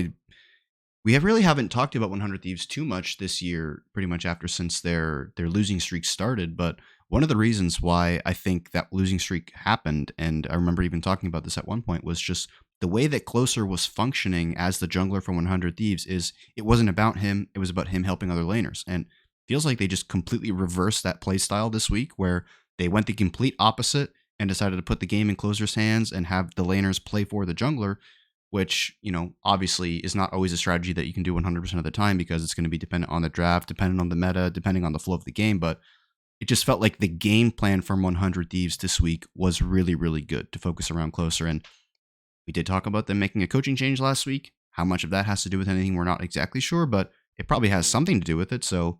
we have really haven't talked about 100 Thieves too much this year, pretty much after since their losing streak started. But one of the reasons why I think that losing streak happened, and I remember even talking about this at one point, was just the way that Closer was functioning as the jungler for 100 Thieves. Is it wasn't about him; it was about him helping other laners, and feels like they just completely reversed that play style this week, where they went the complete opposite and decided to put the game in Closer's hands and have the laners play for the jungler, which, obviously is not always a strategy that you can do 100% of the time because it's going to be dependent on the draft, dependent on the meta, depending on the flow of the game. But it just felt like the game plan from 100 Thieves this week was really, really good to focus around Closer. And we did talk about them making a coaching change last week. How much of that has to do with anything, we're not exactly sure, but it probably has Mhm. something to do with it. So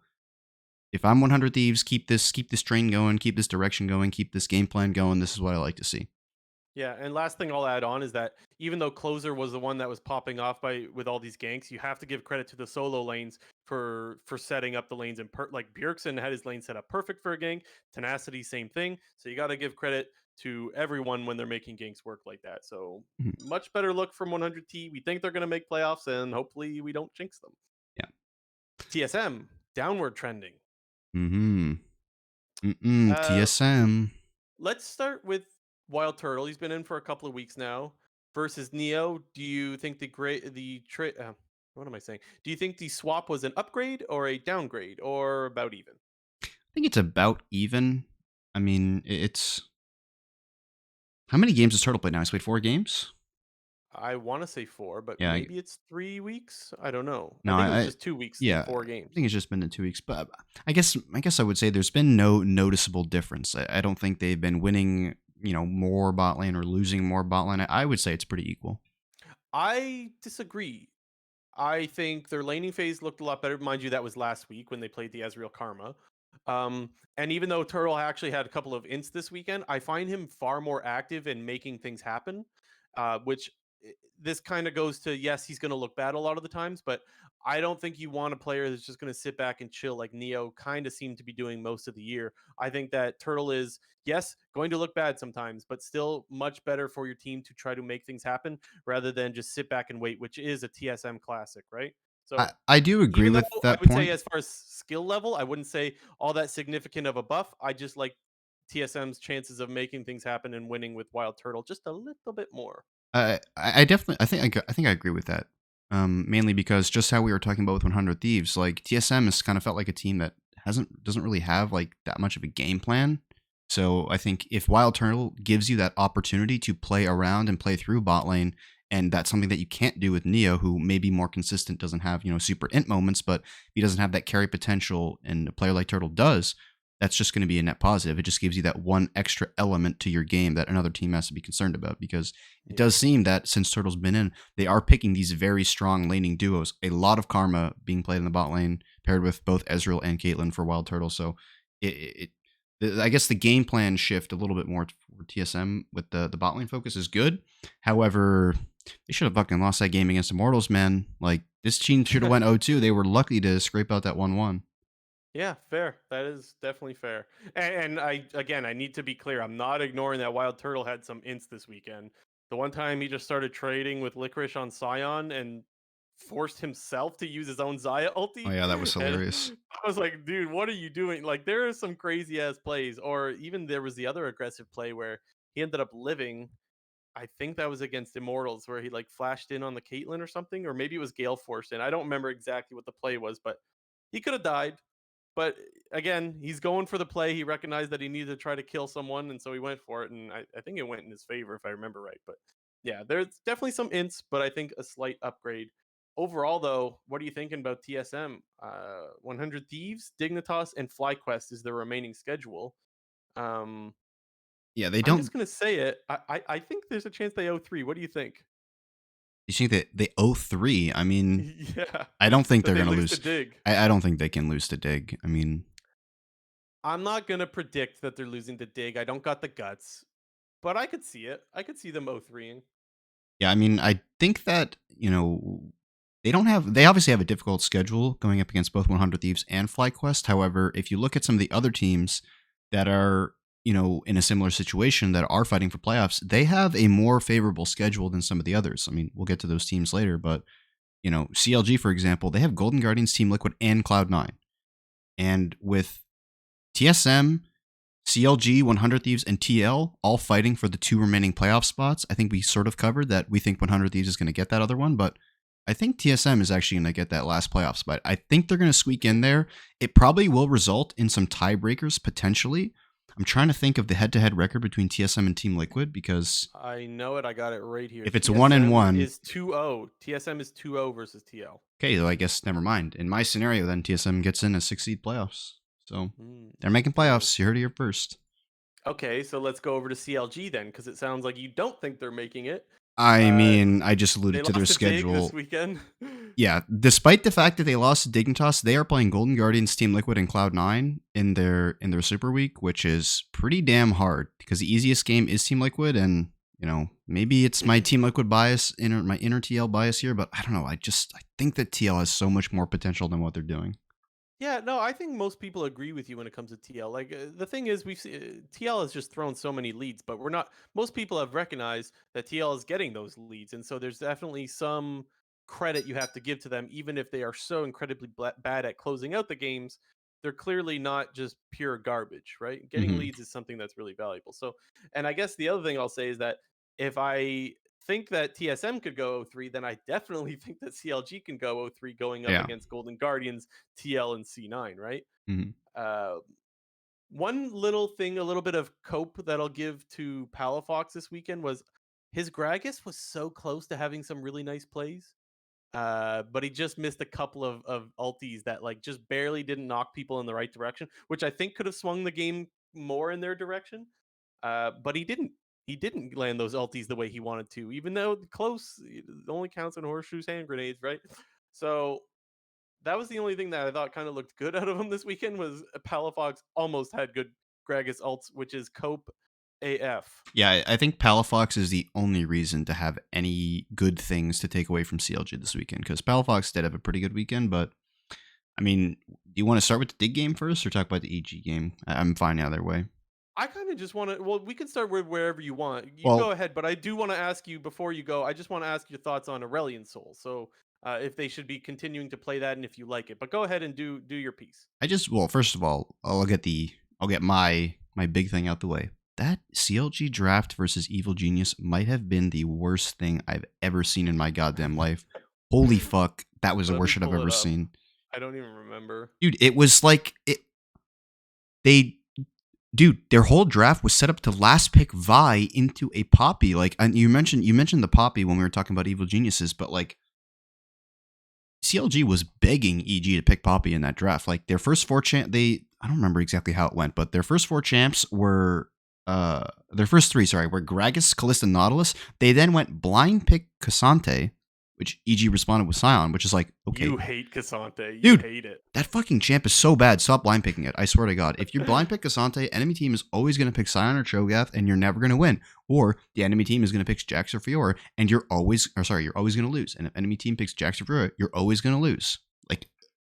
if I'm 100 Thieves, keep this train going, keep this direction going, keep this game plan going. This is what I like to see. Yeah, and last thing I'll add on is that even though Closer was the one that was popping off by with all these ganks, you have to give credit to the solo lanes for setting up the lanes and like Bjergsen had his lane set up perfect for a gank. Tenacity, same thing. So you got to give credit to everyone when they're making ganks work like that. So Mhm. much better look from 100T. We think they're going to make playoffs, and hopefully we don't jinx them. Yeah. TSM downward trending. Mm-hmm. Uh, TSM. let's start with Wild Turtle. He's been in for a couple of weeks now. Versus Neo, do you think what am I saying? Do you think the swap was an upgrade or a downgrade or about even? I think it's about even. I mean, it's how many games has Turtle played now? He's played 4 games. I want to say 4, but Yeah, maybe it's 3 weeks. I don't know. I no, think it was I just 2 weeks in yeah, 4 games. I think it's just been the 2 weeks. But I guess I would say there's been no noticeable difference. I don't think they've been winning, more bot lane or losing more bot lane. I would say it's pretty equal. I disagree. I think their laning phase looked a lot better. Mind you, that was last week when they played the Ezreal Karma. And even though Turtle actually had a couple of ints this weekend, I find him far more active in making things happen. Which this kind of goes to yes, he's going to look bad a lot of the times, but I don't think you want a player that's just going to sit back and chill like Neo kind of seemed to be doing most of the year. I think that Turtle is yes going to look bad sometimes, but still much better for your team to try to make things happen rather than just sit back and wait, which is a TSM classic, right? I So I do agree even though with I that would say point. as far as skill level, I wouldn't say all that significant of a buff. I just like TSM's chances of making things happen and winning with Wild Turtle just a little bit more. I definitely I think I agree with that. Mainly because just how we were talking about with 100 Thieves, like TSM has kind of felt like a team that hasn't doesn't really have like that much of a game plan. So I think if Wild Turtle gives you that opportunity to play around and play through bot lane, and that's something that you can't do with Neo, who may be more consistent, doesn't have super int moments, but he doesn't have that carry potential, and a player like Turtle does. That's just going to be a net positive. It just gives you that one extra element to your game that another team has to be concerned about because it Yeah. does seem that since Turtle's been in, they are picking these very strong laning duos. A lot of Karma being played in the bot lane, paired with both Ezreal and Caitlyn for Wild Turtle. So I guess the game plan shift a little bit more for TSM with the bot lane focus is good. However, they should have fucking lost that game against Immortals, man. Like this team should have went 0-2. They were lucky to scrape out that 1-1. Yeah, fair. That is definitely fair. And I need to be clear. I'm not ignoring that Wild Turtle had some ints this weekend. The one time he just started trading with Licorice on Scion and forced himself to use his own Zaya Oh ulti. yeah, that was And hilarious. I was like, dude, what are you doing? Like, there are some crazy ass plays. Or even there was the other aggressive play where he ended up living. I think that was against Immortals where he like flashed in on the Caitlyn or something, or maybe it was Gale forced in. I don't remember exactly what the play was, but he could have died. But again, he's going for the play. He recognized that he needed to try to kill someone, and so he went for it. And I think it went in his favor, if I remember right. But yeah, there's definitely some ints, but I think a slight upgrade. Overall, though, what are you thinking about TSM? 100 Thieves, Dignitas, and FlyQuest is their remaining schedule. Um, Yeah, they I'm just don't. gonna say it. I think there's a chance they owe 3. What do you think? You think that they owe 3? I mean, Yeah, I don't think that they're they gonna lose to lose. Dig. I don't think they can lose to Dig. I mean, I'm not gonna predict that they're losing to Dig. I don't got the guts. But I could see it. I could see them 0-3ing. Yeah, I mean, I think that, they obviously have a difficult schedule going up against both 100 Thieves and FlyQuest. However, if you look at some of the other teams that are, in a similar situation that are fighting for playoffs, they have a more favorable schedule than some of the others. I mean, we'll get to those teams later, but, CLG, for example, they have Golden Guardians, Team Liquid, and Cloud9. And with TSM, CLG, 100 Thieves, and TL all fighting for the two remaining playoff spots. I think we sort of covered that we think 100 Thieves is going to get that other one, but I think TSM is actually going to get that last playoff spot. I think they're going to squeak in there. It probably will result in some tiebreakers potentially. I'm trying to think of the head-to-head record between TSM and Team Liquid because I know it. I got it right here. if it's a 1-1, is 2-0. TSM is 2-0 versus TL. okay, so I guess never mind. In my scenario, then TSM gets in as 6 seed playoffs. So they're making playoffs. You heard it here first. Okay, so let's go over to CLG then, because it sounds like you don't think they're making it. I mean, I just They alluded to their lost to Dig schedule this weekend. Yeah, despite the fact that they lost to Dignitas, they are playing Golden Guardians, Team Liquid, and Cloud9 in their Super Week, which is pretty damn hard because the easiest game is Team Liquid, and maybe it's my Team Liquid bias, my inner TL bias here, but I don't know. I think that TL has so much more potential than what they're doing. Yeah, no, I think most people agree with you when it comes to TL. Like the thing is, TL has just thrown so many leads, but we're not. Most people have recognized that TL is getting those leads, and so there's definitely some credit you have to give to them, even if they are so incredibly bad at closing out the games. They're clearly not just pure garbage, right? Getting Mm-hmm. leads is something that's really valuable. So, and I guess the other thing I'll say is that if I think that TSM could go 0-3, then I definitely think that CLG can go 0-3 going up Yeah. against Golden Guardians, TL, and C9, right? Mm-hmm. Uh, one little thing, a little bit of cope that I'll give to Palafox this weekend was his Gragas was so close to having some really nice plays. But he just missed a couple of ulties that like just barely didn't knock people in the right direction, which I think could have swung the game more in their direction. But he didn't. He didn't land those ultis the way he wanted to, even though close it only counts in horseshoes, hand grenades, right? So that was the only thing that I thought kind of looked good out of him this weekend was Palafox almost had good Gragas ults, which is cope AF. Yeah, I think Palafox is the only reason to have any good things to take away from CLG this weekend because Palafox did have a pretty good weekend, but I mean, do you want to start with the dig game first or talk about the EG game? I'm fine either way. I kind of just want to. Well, we can start with wherever you want. You Well, go ahead, but I do want to ask you before you go. I just want to ask your thoughts on Aurelion Soul. So, if they should be continuing to play that, and if you like it, but go ahead and do your piece. first of all, I'll get my big thing out the way. That CLG draft versus Evil Genius might have been the worst thing I've ever seen in my goddamn life. Holy fuck, that was the Let me worst shit I've pull it ever up. seen. I don't even remember. Dude, it was like they dude, their whole draft was set up to last pick Vi into a Poppy. Like, and you mentioned the Poppy when we were talking about Evil Geniuses, but like CLG was begging EG to pick Poppy in that draft. Like their first four I don't remember exactly how it went, but their first four champs were their first three, sorry, were Gragas, Callista, Nautilus. They then went blind pick Cassante, which EG responded with Scion, which is like, okay. You hate Cassante. You Dude, hate it. that fucking champ is so bad. Stop blind picking it. I swear to God. If you blind pick Cassante, enemy team is always going to pick Scion or Cho'Gath, and you're never going to win. Or the enemy team is going to pick Jax or Fiora, and you're always going to lose. And if enemy team picks Jax or Fiora, you're always going to lose. Like,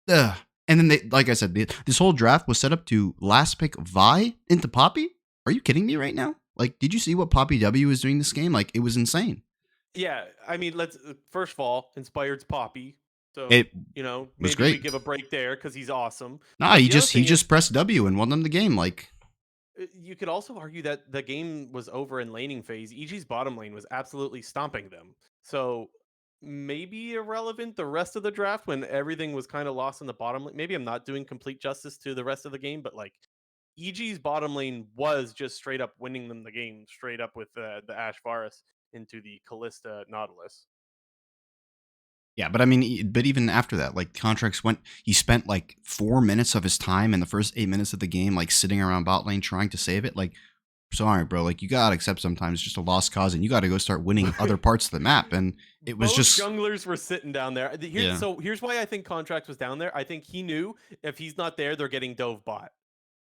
ugh. And then like I said, this whole draft was set up to last pick Vi into Poppy. Are you kidding me right now? Like, did you see what Poppy W was doing this game? Like, it was insane. Yeah, I mean, let's first of all, Inspired's Poppy. So It maybe was we great. give a break there because he's awesome. Nah, But he the other thing just pressed W and won them the game. Like, you could also argue that the game was over in laning phase. EG's bottom lane was absolutely stomping them. So maybe irrelevant the rest of the draft when everything was kind of lost in the bottom lane. Maybe I'm not doing complete justice to the rest of the game, but like EG's bottom lane was just straight up winning them the game, straight up with the Ash Varus into the Callista Nautilus. yeah, but I mean, but even after that, like contracts went. He spent like 4 minutes of his time in the first 8 minutes of the game, like sitting around bot lane trying to save it. Like, sorry, bro. Like, you gotta accept sometimes it's just a lost cause, and you got to go start winning other parts of the map. And it was Both just junglers were sitting down there. yeah. So here's why I think Contracts was down there. I think he knew if he's not there, they're getting dove bot,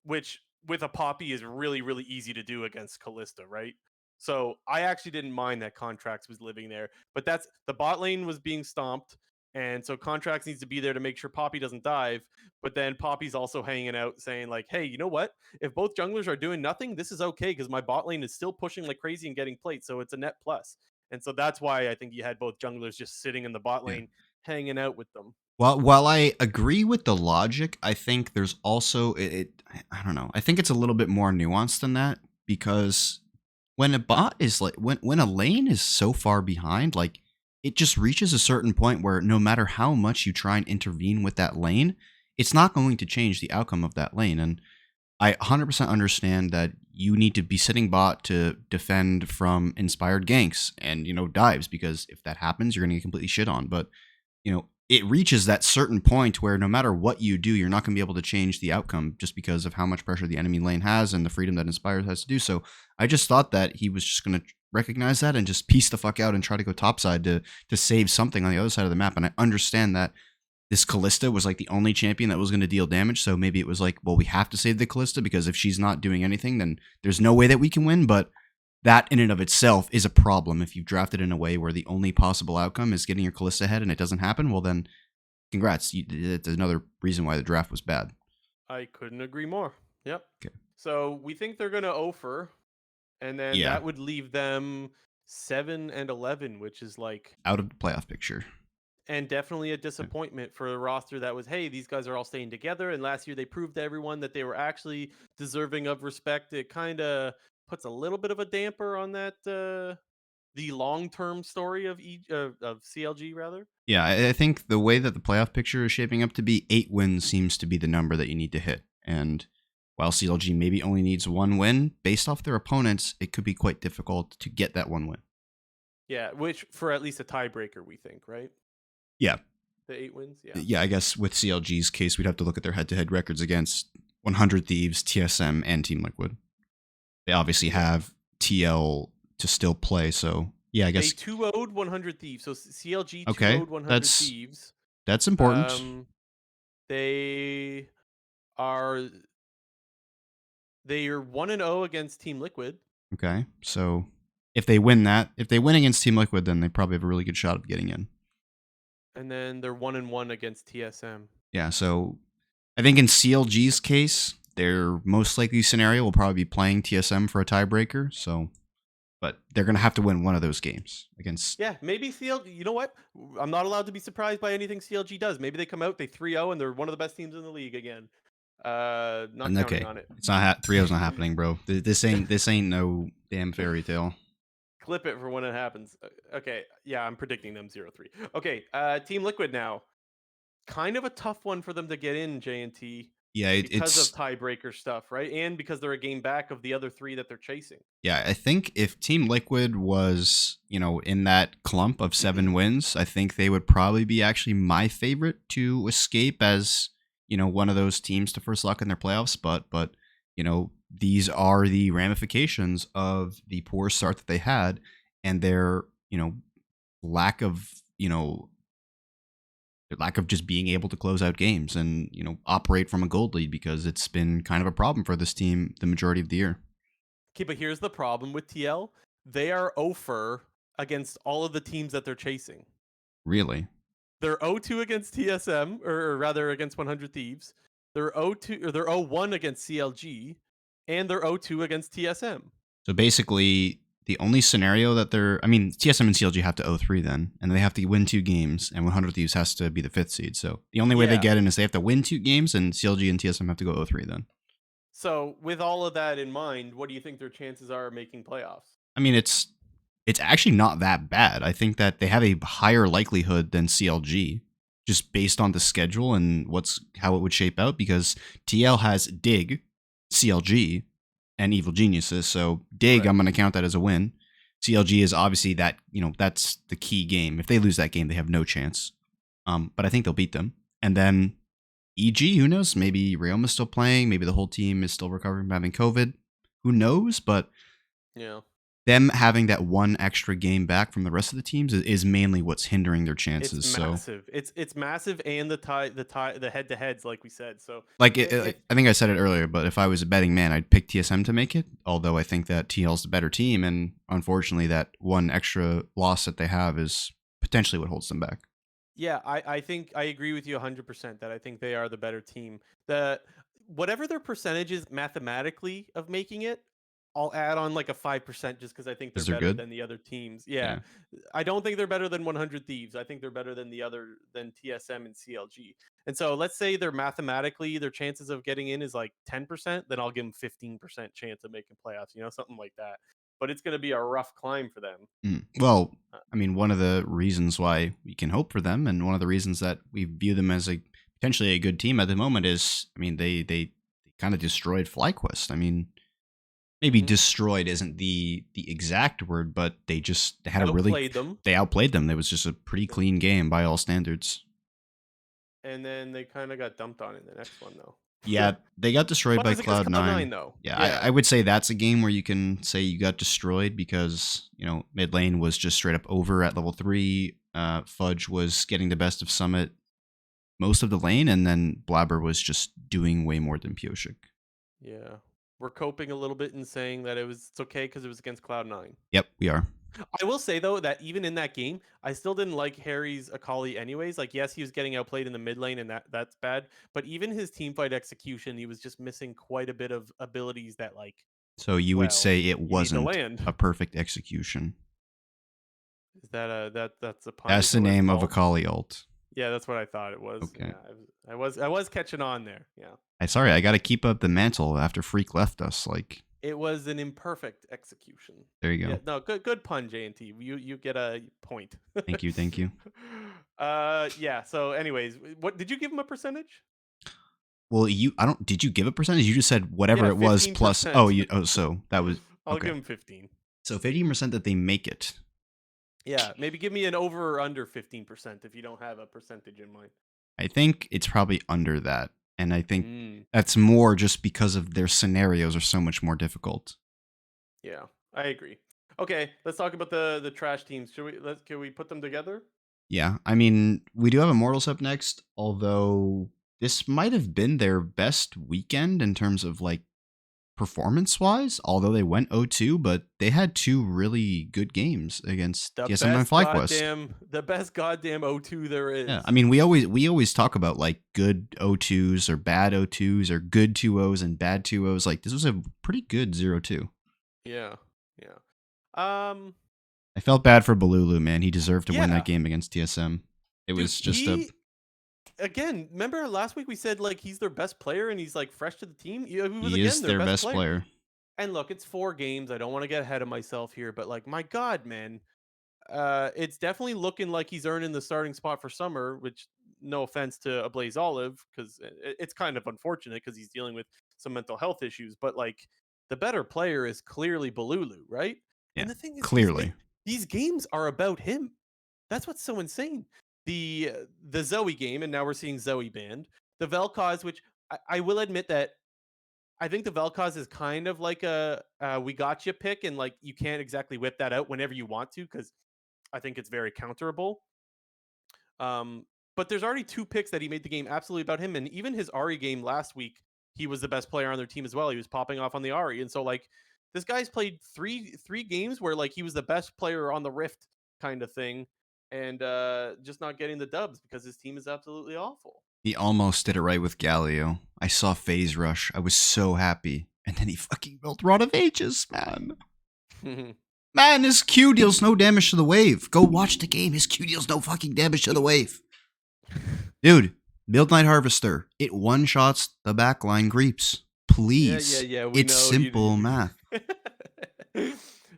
which with a Poppy is really, really easy to do against Callista, right? So I actually didn't mind that Contracts was living there, but that's the bot lane was being stomped, and so Contracts needs to be there to make sure Poppy doesn't dive. But then Poppy's also hanging out, saying like, "Hey, you know what? If both junglers are doing nothing, this is okay because my bot lane is still pushing like crazy and getting plates, so it's a net plus." And so that's why I think you had both junglers just sitting in the bot Yeah. lane, hanging out with them. Well, while I agree with the logic, I think there's also I don't know. I think it's a little bit more nuanced than that because when a bot is like when a lane is so far behind, like it just reaches a certain point where no matter how much you try and intervene with that lane, it's not going to change the outcome of that lane. And I 100% understand that you need to be sitting bot to defend from inspired ganks and dives, because if that happens, you're going to get completely shit on. But it reaches that certain point where no matter what you do, you're not going to be able to change the outcome just because of how much pressure the enemy lane has and the freedom that Inspired has to do. So I just thought that he was just going to recognize that and just piece the fuck out and try to go topside to save something on the other side of the map. And I understand that this Callista was like the only champion that was going to deal damage. So maybe it was like, well, we have to save the Callista because if she's not doing anything, then there's no way that we can win. But that in and of itself is a problem. If you've drafted in a way where the only possible outcome is getting your Callista ahead and it doesn't happen, well then, congrats. It's another reason why the draft was bad. I couldn't agree more. Yep. Okay. So we think they're going to offer, and then Yeah. that would leave them 7-11, which is like Out of the playoff picture. and definitely a disappointment for a roster that was, hey, these guys are all staying together. And last year they proved to everyone that they were actually deserving of respect. It kind of puts a little bit of a damper on that the long-term story of of CLG rather. Yeah, I think the way that the playoff picture is shaping up to be, 8 wins seems to be the number that you need to hit. And while CLG maybe only needs 1 win, based off their opponents, it could be quite difficult to get that 1 win. Yeah, which for at least a tiebreaker, we think, right? Yeah. The 8 wins, yeah. Yeah, I guess with CLG's case, we'd have to look at their head-to-head records against 100 Thieves, TSM, and Team Liquid. They obviously have TL to still play, so yeah, I guess they 2-0'd 100 Thieves. So CLG 2-0'd 100 Thieves. That's important. They are 1-0 against Team Liquid. Okay, so if they win against Team Liquid, then they probably have a really good shot of getting in. And then they're 1-1 against TSM. Yeah, so I think in CLG's case, their most likely scenario will probably be playing TSM for a tiebreaker. So, but they're gonna have to win one of those games against. Yeah, maybe CLG. You know what? I'm not allowed to be surprised by anything CLG does. Maybe they come out, they 3-0, and they're one of the best teams in the league again. Not counting on it. It's not 3-0's not happening, bro. This ain't no damn fairy tale. Clip it for when it happens. Okay, yeah, I'm predicting them 0-3. Okay, Team Liquid now. Kind of a tough one for them to get in, J&T. Yeah, because of tiebreaker stuff, right? And because they're a game back of the other 3 that they're chasing. Yeah, I think if Team Liquid was, in that clump of 7 wins, I think they would probably be actually my favorite to escape as, one of those teams to first luck in their playoffs. But these are the ramifications of the poor start that they had and their, lack of, their lack of just being able to close out games and, operate from a gold lead, because it's been kind of a problem for this team the majority of the year. Okay, but here's the problem with TL. They are 0-4 against all of the teams that they're chasing. Really? They're 0-2 against TSM, or rather against 100 Thieves. They're 0-2 or they're 0-1 against CLG, and they're 0-2 against TSM. So basically, the only scenario that TSM and CLG have to 0-3 then, and they have to win 2 games, and 100 Thieves has to be the 5th seed. So the only way they get in is they have to win 2 games, and CLG and TSM have to go 0-3 then. So with all of that in mind, what do you think their chances are of making playoffs? I mean, it's actually not that bad. I think that they have a higher likelihood than CLG, just based on the schedule and how it would shape out, because TL has Dig, CLG, and Evil Geniuses. So Dig, right. I'm going to count that as a win. CLG is obviously that, that's the key game. If they lose that game, they have no chance. But I think they'll beat them. And then EG, who knows? Maybe Ryoma's still playing. Maybe the whole team is still recovering from having COVID. Who knows? But yeah, them having that one extra game back from the rest of the teams is mainly what's hindering their It's chances. So, massive. It's massive, and the head to heads, like we said. So like, if I think I said it earlier, but if I was a betting man, I'd pick TSM to make it. Although I think that TL's the better team, and unfortunately, that one extra loss that they have is potentially what holds them back. Yeah, I think I agree with you 100% that I think they are the better team. The whatever their percentage is mathematically of making it, I'll add on like a 5% just because I think they're Because they're better good. than the other teams. Yeah. Yeah. I don't think they're better than 100 Thieves. I think they're better than than TSM and CLG. And so let's say they're mathematically their chances of getting in is like 10%, then I'll give them 15% chance of making playoffs, something like that. But it's going to be a rough climb for them. Well, Uh, I mean, one of the reasons why we can hope for them, and one of the reasons that we view them as a potentially a good team at the moment is, I mean, they kind of destroyed FlyQuest. I mean, maybe mhm. destroyed isn't the exact word, but they had a really Outplayed them. they outplayed them. It was just a pretty clean game by all standards. And then they kind of got dumped on in the next one, though. Yeah, they got destroyed But it by was against Cloud9. Cloud9, though. Yeah, Yeah. I would say that's a game where you can say you got destroyed because, mid lane was just straight up over at level 3. Fudge was getting the best of Summit most of the lane, and then Blabber was just doing way more than Pioshik. Yeah. We're coping a little bit in saying that it's okay because it was against Cloud9. Yep, we are. I will say, though, that even in that game, I still didn't like Harry's Akali anyways. Like, yes, he was getting outplayed in the mid lane, and that's bad. But even his team fight execution, he was just missing quite a bit of abilities that, like, So you would well, say it you need to wasn't land. a perfect execution. Is that's a pun? That's Is the that what it's name of a called? Kali ult. Yeah, that's what I thought it was. Okay. Yeah, I was catching on there. Yeah. Sorry, I got to keep up the mantle after Freak left us. Like, It was an imperfect execution. there you Yeah, go. no, good pun, J&T. You get a point. Thank you, thank you. Yeah. So, anyways, what did you give him a percentage? Well, did you give a percentage? You just said whatever Yeah, it was plus. 15%. So that was I'll okay. give him 15. So 15% that they make it. Yeah, maybe give me an over or under 15% if you don't have a percentage in mind. I think it's probably under that. And I think Mm, that's more just because of their scenarios are so much more difficult. yeah, I agree. Okay, let's talk about the trash teams. Can we put them together? Yeah, I mean, we do have Immortals up next, although this might have been their best weekend in terms of like performance wise, although they went 0-2, but they had two really good games against TSM and FlyQuest. The best goddamn O2 there is. Yeah, I mean, we always talk about like good O2s or bad O2s or good 2-0s and bad 2-0s. Like this was a pretty good 0-2. Yeah, yeah. Um, I felt bad for Balulu, man. He deserved to win yeah, that game against TSM. It dude. was just a Again. Remember last week we said like he's their best player and he's like fresh to the team. He was he is again their their best best player. player. And look, it's 4 games. I don't want to get ahead of myself here, but like, my God, man, it's definitely looking like he's earning the starting spot for summer. Which, no offense to Ablaze Olive, because it's kind of unfortunate because he's dealing with some mental health issues. But like, the better player is clearly Balulu, right? Yeah, And the thing is, clearly. these games are about him. That's what's so insane. The Zoe game, and now we're seeing Zoe banned. The Vel'Koz, which I will admit that I think the Vel'Koz is kind of like a we got you pick, and like you can't exactly whip that out whenever you want to because I think it's very counterable. But there's already 2 picks that he made the game absolutely about him, and even his Ari game last week, he was the best player on their team as well. He was popping off on the Ari, and so like this guy's played three games where like he was the best player on the Rift kind of thing, and just not getting the dubs because his team is absolutely awful. He almost did it right with Galio. I saw Phase Rush. I was so happy. And then he fucking built Rod of Ages, man. Man, his Q deals no damage to the wave. Go watch the game. His Q deals no fucking damage to the wave. Dude, build Night Harvester. It one-shots the backline creeps. Please. Yeah. It's simple math.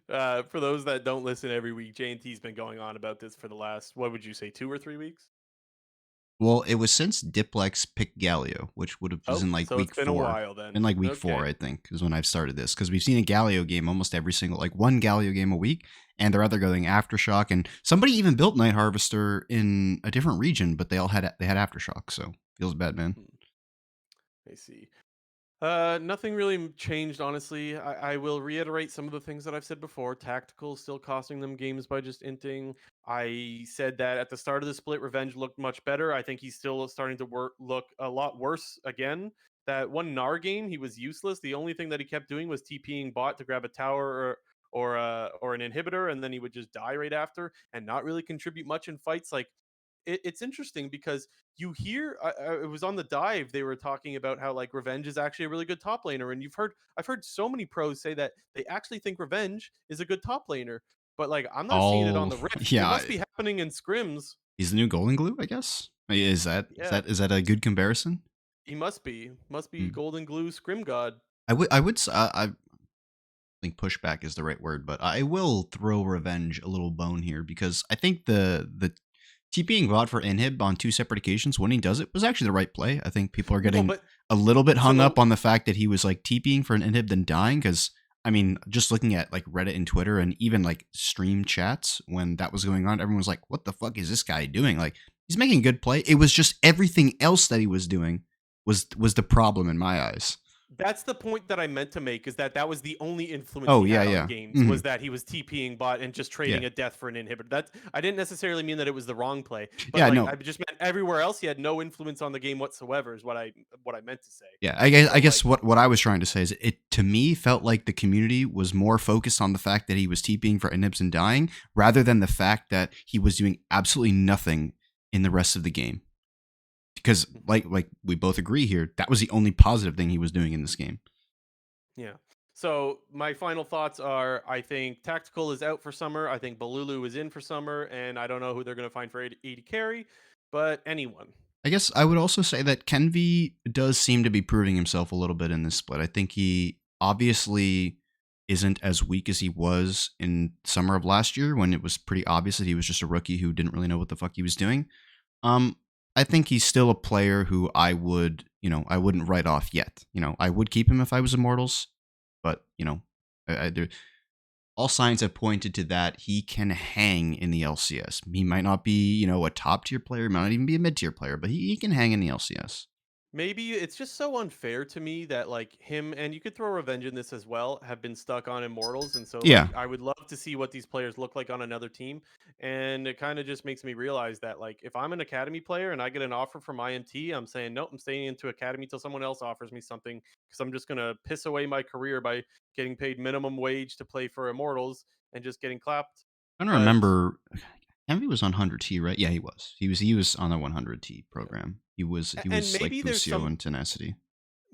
For those that don't listen every week, J&T's been going on about this for the last, what would you say, 2 or 3 weeks? Well, it was since Diplex picked Galio, which was in like so week it's been 4. a while then. In like week 4, I think, is when I've started this. Because we've seen a Galio game almost every single, like one Galio game a week, and they're either going Aftershock, and somebody even built Night Harvester in a different region, but they had Aftershock, so feels bad, man. I see. Nothing really changed, honestly. I will reiterate some of the things that I've said before. Tactical still costing them games by just inting. I said that at the start of the split, Revenge looked much better. I think he's still starting to look a lot worse again. That one Nar game, he was useless. The only thing that he kept doing was TPing bot to grab a tower or an inhibitor, and then he would just die right after and not really contribute much in fights. Like it's interesting because you hear it was on the dive they were talking about how like Revenge is actually a really good top laner, and I've heard so many pros say that they actually think Revenge is a good top laner, but like I'm not seeing it on All the Rift. It yeah, must be happening in scrims. he's the new Golden Glue, I guess. Is that is Yeah, that is that a good comparison? he must be Hmm. Golden Glue scrim god. I think pushback is the right word, but I will throw Revenge a little bone here because I think the TPing bot for inhib on two separate occasions when he does it was actually the right play. I think people are No, getting but a little bit so hung the up on the fact that he was like TPing for an inhib then dying because I mean, just looking at like Reddit and Twitter and even like stream chats when that was going on, everyone was like, "What the fuck is this guy doing?" Like he's making a good play. It was just everything else that he was doing was the problem in my eyes. That's the point that I meant to make, is that that was the only influence Oh he yeah, had on yeah, games, hmm was that he was TPing bot and just yeah, trading a death for an inhibitor. That's I didn't necessarily mean that it was the wrong play, but yeah. like I No, just meant everywhere else he had no influence on the game whatsoever is what I meant to say. yeah, I guess So what I was trying to say is it to me felt like the community was more focused on the fact that he was TPing for inhibs and dying rather than the fact that he was doing absolutely nothing in the rest of the game. Because like we both agree here, that was the only positive thing he was doing in this game. yeah. So my final thoughts are: I think Tactical is out for summer. I think Balulu is in for summer, and I don't know who they're going to find for 80 carry, but anyone. I guess I would also say that Kenvi does seem to be proving himself a little bit in this split. I think he obviously isn't as weak as he was in summer of last year when it was pretty obvious that he was just a rookie who didn't really know what the fuck he was doing. Um, I think he's still a player who I wouldn't write off yet. I would keep him if I was Immortals, but all signs have pointed to that he can hang in the LCS. He might not be, a top tier player, might not even be a mid tier player, but he can hang in the LCS. Maybe it's just so unfair to me that like him, and you could throw Revenge in this as well, have been stuck on Immortals, and so Yeah, like I would love to see what these players look like on another team, and it kind of just makes me realize that like if I'm an academy player and I get an offer from IMT, I'm saying nope, I'm staying into academy till someone else offers me something, because I'm just gonna piss away my career by getting paid minimum wage to play for Immortals and just getting clapped. I don't But remember. Envy was on 100T, right? Yeah, he was. He was on the 100T yeah, program. He was he and was like maybe there's Lucio some and Tenacity.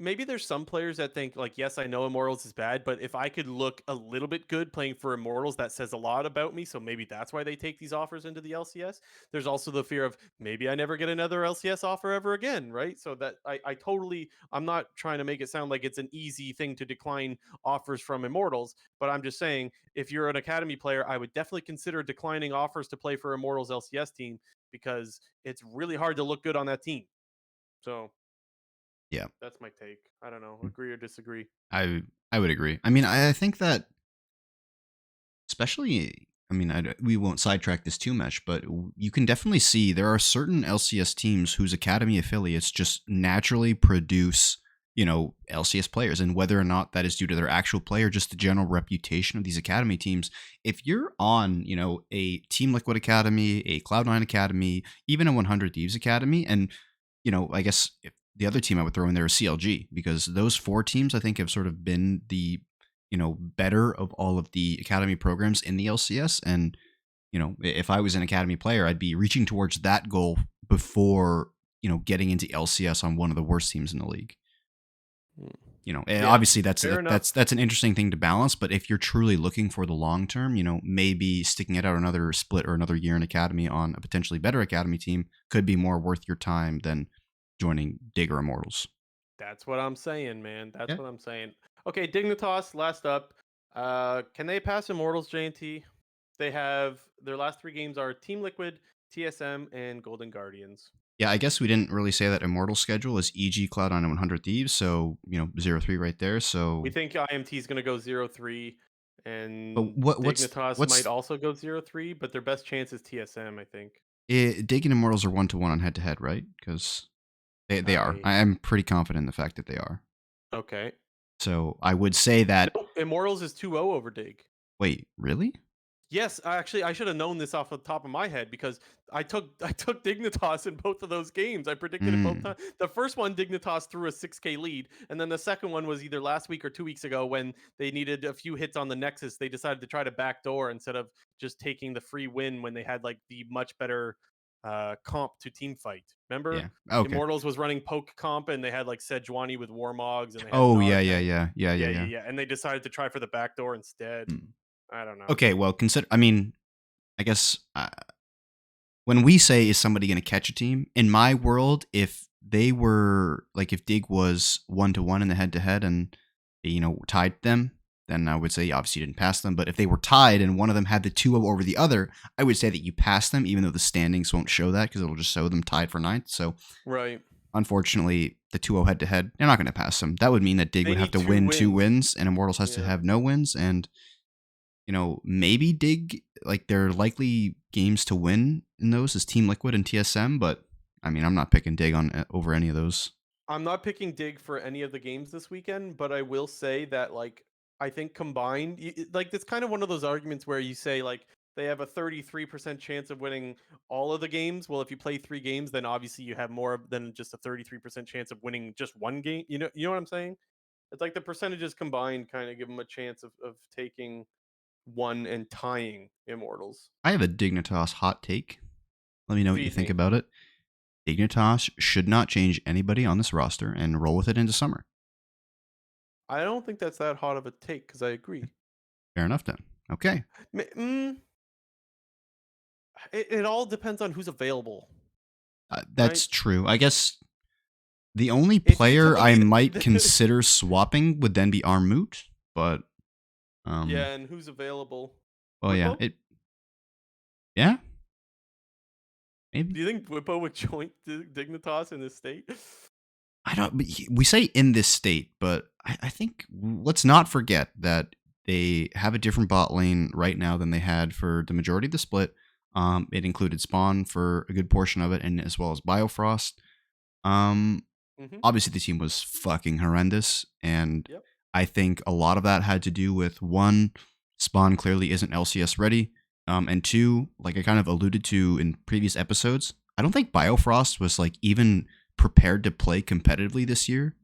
maybe there's some players that think like, yes, I know Immortals is bad, but if I could look a little bit good playing for Immortals, that says a lot about me. So maybe that's why they take these offers into the LCS. There's also the fear of maybe I never get another LCS offer ever again, right? So that I totally, I'm not trying to make it sound like it's an easy thing to decline offers from Immortals, but I'm just saying if you're an academy player, I would definitely consider declining offers to play for Immortals LCS team, because it's really hard to look good on that team. So Yeah, that's my take. I don't know, agree or disagree. I would agree. I mean, I think that especially. I mean, we won't sidetrack this too much, but you can definitely see there are certain LCS teams whose academy affiliates just naturally produce, LCS players, and whether or not that is due to their actual play or just the general reputation of these academy teams. If you're on, a Team Liquid Academy, a Cloud9 Academy, even a 100 Thieves Academy, and I guess if the other team I would throw in there is CLG because those four teams I think have sort of been the better of all of the academy programs in the LCS. And, if I was an academy player, I'd be reaching towards that goal before, getting into LCS on one of the worst teams in the league. Mm. And Yeah, obviously that's fair enough. that's an interesting thing to balance. But if you're truly looking for the long term, maybe sticking it out another split or another year in academy on a potentially better academy team could be more worth your time than joining Digger Immortals. That's what I'm saying, man. That's Yeah. what I'm saying. Okay, Dignitas, last up. Can they pass Immortals, JNT? They have their last three games are Team Liquid, TSM, and Golden Guardians. Yeah, I guess we didn't really say that Immortal schedule is EG Cloud on 100 Thieves, so 0-3 right there. We So, think IMT is going to go 0-3, but and what's Dignitas might what's also go 0-3, but their best chance is TSM, I think. Dig and Immortals are 1-1 on head to head, right? Because they are. I I am pretty confident in the fact that they are. Okay. So I would say that. No, Immortals is 2-0 over Dig. Wait, really? Yes, actually, I should have known this off the top of my head because I took Dignitas in both of those games. I predicted it both Mm, times. The first one, Dignitas threw a 6K lead, and then the second one was either last week or 2 weeks ago when they needed a few hits on the Nexus. They decided to try to backdoor instead of just taking the free win when they had like the much better comp to team fight. Remember, yeah. Okay. Immortals was running poke comp, and they had like Sejuani with Warmogs, and they had Oh yeah, Nar. yeah, yeah, yeah, yeah, Yeah, yeah, yeah. yeah, and they decided to try for the backdoor instead. Mm. I don't know. Okay, well, consider. I mean, I guess when we say is somebody going to catch a team, in my world, if they were like if Dig was 1-1 in the head to head and tied them, then I would say obviously you didn't pass them. But if they were tied and one of them had the 2-0 over the other, I would say that you passed them, even though the standings won't show that because it'll just show them tied for ninth. So Right. unfortunately, the 2-0 head to head, they're not going to pass them. That would mean that Dig They would have need to 2 win 2 wins. wins, and Immortals has to Yeah. have no wins. And maybe Dig, like they're likely games to win in those is Team Liquid and TSM, but I mean, I'm not picking Dig on over any of those. I'm not picking Dig for any of the games this weekend, but I will say that like I think combined like it's kind of one of those arguments where you say like they have a 33% chance of winning all of the games. Well, if you play 3 games, then obviously you have more than just a 33% chance of winning just one game. You know what I'm saying? It's like the percentages combined kind of give them a chance of taking one and tying Immortals. I have a Dignitas hot take. Let me know what you Feed think me. about it. Dignitas should not change anybody on this roster and roll with it into summer. I don't think that's that hot of a take because I agree. Fair enough then. Okay. Mm, it all depends on who's available, right? That's true. I guess the only It's player I funny. might consider swapping would then be Armut, but Yeah, and who's available? well, yeah, Whippo? yeah, maybe. Do you think Whippo would join Dignitas in this state? I don't. But we say in this state, but I think let's not forget that they have a different bot lane right now than they had for the majority of the split. It included Spawn for a good portion of it, and as well as Biofrost. Um, Mm-hmm. Obviously the team was fucking horrendous, and Yep. I think a lot of that had to do with one, Spawn clearly isn't LCS ready, and two, like I kind of alluded to in previous episodes, I don't think Biofrost was like even prepared to play competitively this year,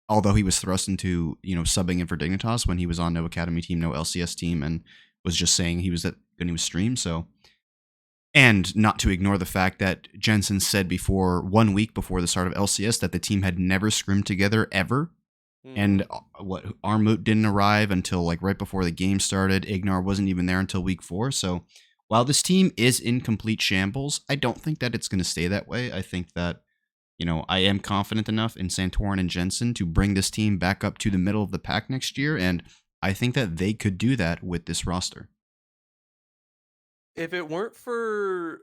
although he was thrust into subbing in for Dignitas when he was on no academy team, no LCS team, and was just saying he was going to stream. So, and not to ignore the fact that Jensen said before 1 week before the start of LCS that the team had never scrimmed together ever. And what Armut didn't arrive until like right before the game started. Ignar wasn't even there until week 4. So while this team is in complete shambles, I don't think that it's going to stay that way. I think that, I am confident enough in Santorin and Jensen to bring this team back up to the middle of the pack next year. And I think that they could do that with this roster. If it weren't for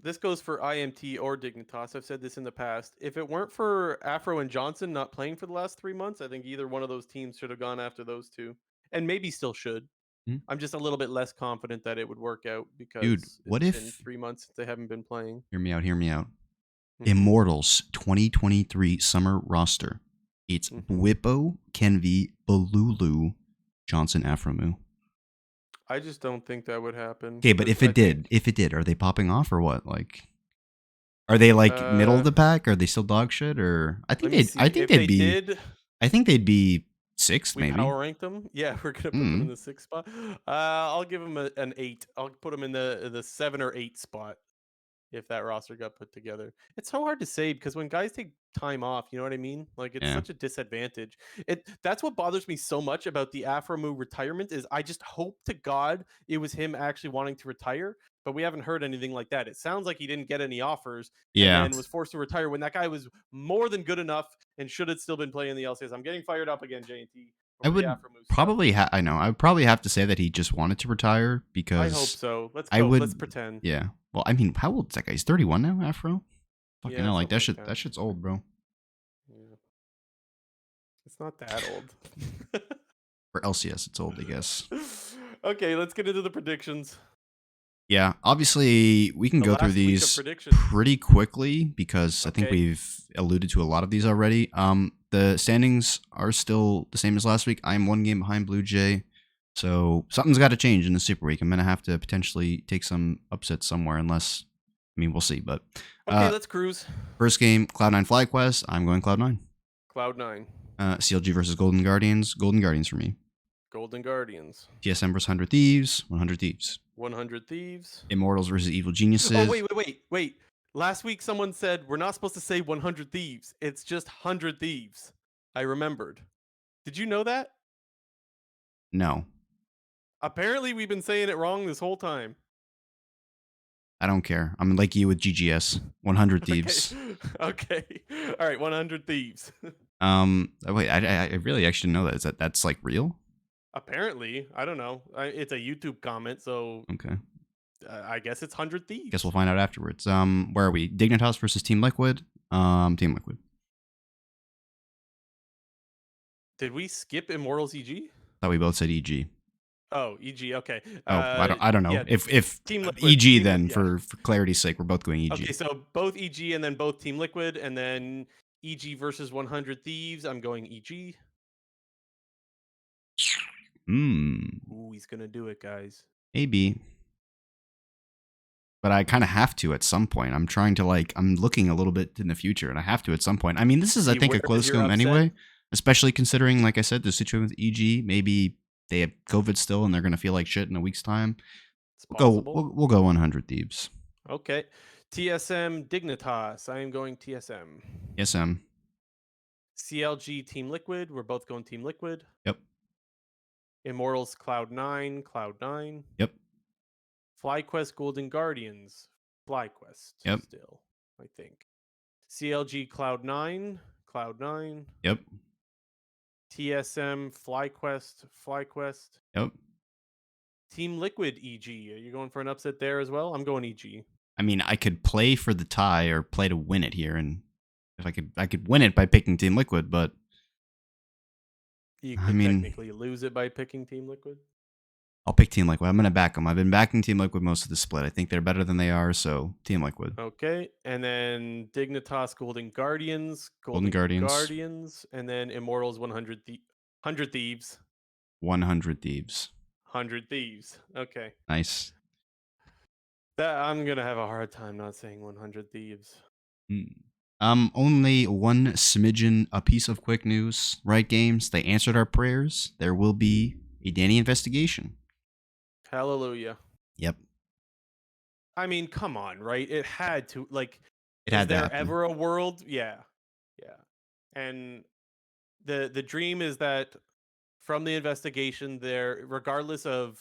this goes for IMT or Dignitas. I've said this in the past. If it weren't for Afro and Johnson not playing for the last 3 months, I think either one of those teams should have gone after those two, and maybe still should. Hmm? I'm just a little bit less confident that it would work out Dude, because what it's been if, 3 months since they haven't been playing. hear me out, hear me out. Mm-hmm. Immortals 2023 summer roster. It's Mm-hmm. Whippo, Kenvi, Balulu, Johnson, Afromu. I just don't think that would happen. Okay, but 'Cause if it did, are they popping off or what? Like, are they like middle of the pack? Are they still dog shit? Or I think let me see. I think If they they'd be. did, I think they'd be sixth, we maybe. power ranked them. Yeah, we're gonna put them in Mm. the 6th spot. I'll give them an 8. I'll put them in the 7 or 8 spot if that roster got put together. It's so hard to say because when guys take time off, you know what I mean? Like it's Yeah. such a disadvantage. That's what bothers me so much about the Afromu retirement is I just hope to God it was him actually wanting to retire, but we haven't heard anything like that. It sounds like he didn't get any offers and Yeah. then was forced to retire when that guy was more than good enough and should have still been playing the LCS. I'm getting fired up again, JT, I over the would Afromu stuff. probably I know. I would probably have to say that he just wanted to retire I hope because so. Let's I go. would. Let's pretend. Yeah. Well, I mean, how old is that guy? He's 31 now, Afro? Fucking Yeah, hell, like something that like shit. that. That shit's old, bro. Yeah. It's not that old. For LCS, it's old, I guess. Okay, let's get into the predictions. Yeah, obviously we can The go through last week of these predictions. pretty quickly because I think Okay. we've alluded to a lot of these already. the standings are still the same as last week. I'm 1 game behind Blue Jay. So something's got to change in the Super Week. I'm going to have to potentially take some upsets somewhere unless, I mean, we'll see. But Okay, let's cruise. First game, Cloud9 FlyQuest. I'm going Cloud9. Cloud9. CLG versus Golden Guardians. Golden Guardians for me. Golden Guardians. TSM versus 100 Thieves. 100 Thieves. 100 Thieves. Immortals versus Evil Geniuses. Oh, wait. Last week someone said we're not supposed to say 100 Thieves. It's just 100 Thieves. I remembered. Did you know that? No. Apparently we've been saying it wrong this whole time. I don't care. I'm like you with GGS. 100 Thieves. Okay. All right, 100 Thieves. Wait, I really actually know that. That's like real? Apparently. I don't know. It's a YouTube comment, so okay. I guess it's 100 Thieves. Guess we'll find out afterwards. Where are we? Dignitas versus Team Liquid. Team Liquid. Did we skip Immortals EG? Thought we both said EG. Oh, EG. Okay. I don't know. Yeah, if Team Liquid, EG Team then Liquid, for clarity's sake, we're both going EG. Okay, so both EG and then both Team Liquid, and then EG versus 100 Thieves. I'm going EG. Ooh, he's gonna do it, guys. Maybe. But I kind of have to at some point. I'm trying to I'm looking a little bit in the future, and I have to at some point. I mean, this is, I think, a close game anyway, especially considering, like I said, the situation with EG. Maybe they have COVID still, and they're going to feel like shit in a week's time. We'll go 100 Thieves. Okay. TSM Dignitas. I am going TSM. TSM. CLG Team Liquid. We're both going Team Liquid. Yep. Immortals Cloud9. Cloud9. Yep. FlyQuest Golden Guardians. FlyQuest. Yep. Still, I think. CLG Cloud9. Cloud9. Yep. TSM FlyQuest. Yep. Team Liquid EG. Are you going for an upset there as well? I'm going EG. I mean, I could play for the tie or play to win it here, and if I could win it by picking Team Liquid, but you could technically lose it by picking Team Liquid. I'll pick Team Liquid. I'm going to back them. I've been backing Team Liquid most of the split. I think they're better than they are, so Team Liquid. Okay, and then Dignitas Golden Guardians. Golden Guardians. And then Immortals 100 Thieves. 100 Thieves. 100 Thieves. Okay. Nice. I'm going to have a hard time not saying 100 Thieves. Only one smidgen, a piece of quick news. Right Games, they answered our prayers. There will be a Danny investigation. Hallelujah. Yep. I mean, come on, right? It had to, it had is there happen. ever a world? Yeah. And the dream is that from the investigation there, regardless of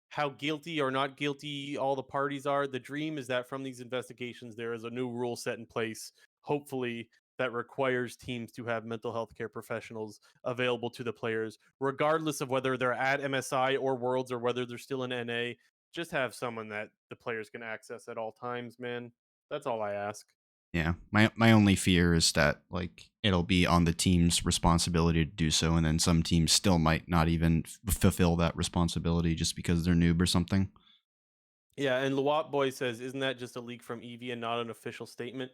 how guilty or not guilty all the parties are, the dream is that from these investigations, there is a new rule set in place, hopefully, that requires teams to have mental health care professionals available to the players, regardless of whether they're at MSI or Worlds or whether they're still in NA. Just have someone that the players can access at all times, man. That's all I ask. Yeah, my only fear is that it'll be on the team's responsibility to do so, and then some teams still might not even fulfill that responsibility just because they're noob or something. Yeah, and Luwap Boy says, isn't that just a leak from Eevee and not an official statement?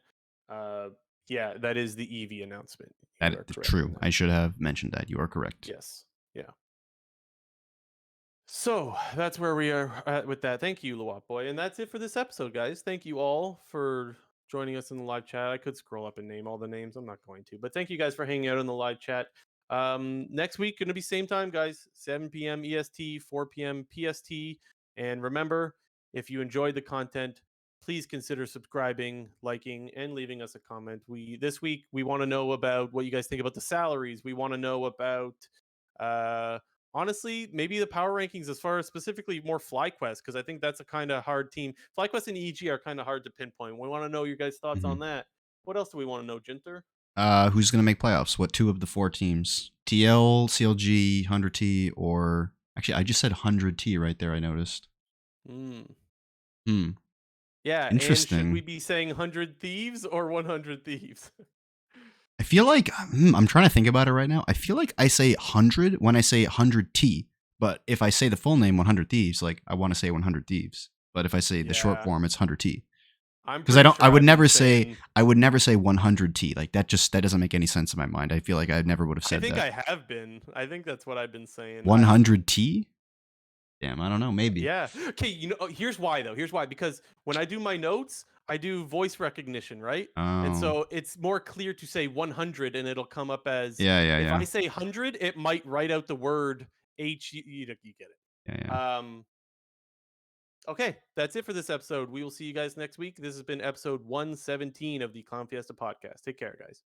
Yeah, that is the Eevee announcement. That is true. I should have mentioned that. You are correct. Yes. Yeah. So that's where we are at with that. Thank you, Luwap Boy. And that's it for this episode, guys. Thank you all for joining us in the live chat. I could scroll up and name all the names. I'm not going to. But thank you guys for hanging out in the live chat. Next week, going to be same time, guys. 7 p.m. EST, 4 p.m. PST. And remember, if you enjoyed the content, please consider subscribing, liking, and leaving us a comment. This week we want to know about what you guys think about the salaries. We want to know about honestly, maybe the power rankings as far as specifically more FlyQuest, because I think that's a kind of hard team. FlyQuest and EG are kind of hard to pinpoint. We want to know your guys' thoughts on that. What else do we want to know, Jinter? Who's going to make playoffs? What 2 of the 4 teams? TL, CLG, 100T, or actually, I just said 100T right there. I noticed. Yeah, interesting. And should we be saying 100 Thieves or 100 Thieves? I feel like I'm trying to think about it right now. I feel like I say 100 when I say 100T, but if I say the full name 100 Thieves, I want to say 100 Thieves. But if I say the short form, it's 100T. I'm Because I pretty don't. sure I've been saying. I would never say 100T. Like that doesn't make any sense in my mind. I feel like I never would have I said think that. I have been. I think that's what I've been saying. 100T. Damn, I don't know. Maybe. Yeah. Okay. Here's why though. Here's why. Because when I do my notes, I do voice recognition, right? And Oh. so it's more clear to say 100, and it'll come up as Yeah, yeah, if yeah, I say 100, it might write out the word H. You get yeah, it. yeah. Okay, that's it for this episode. We will see you guys next week. This has been episode 117 of the Clown Fiesta podcast. Take care, guys.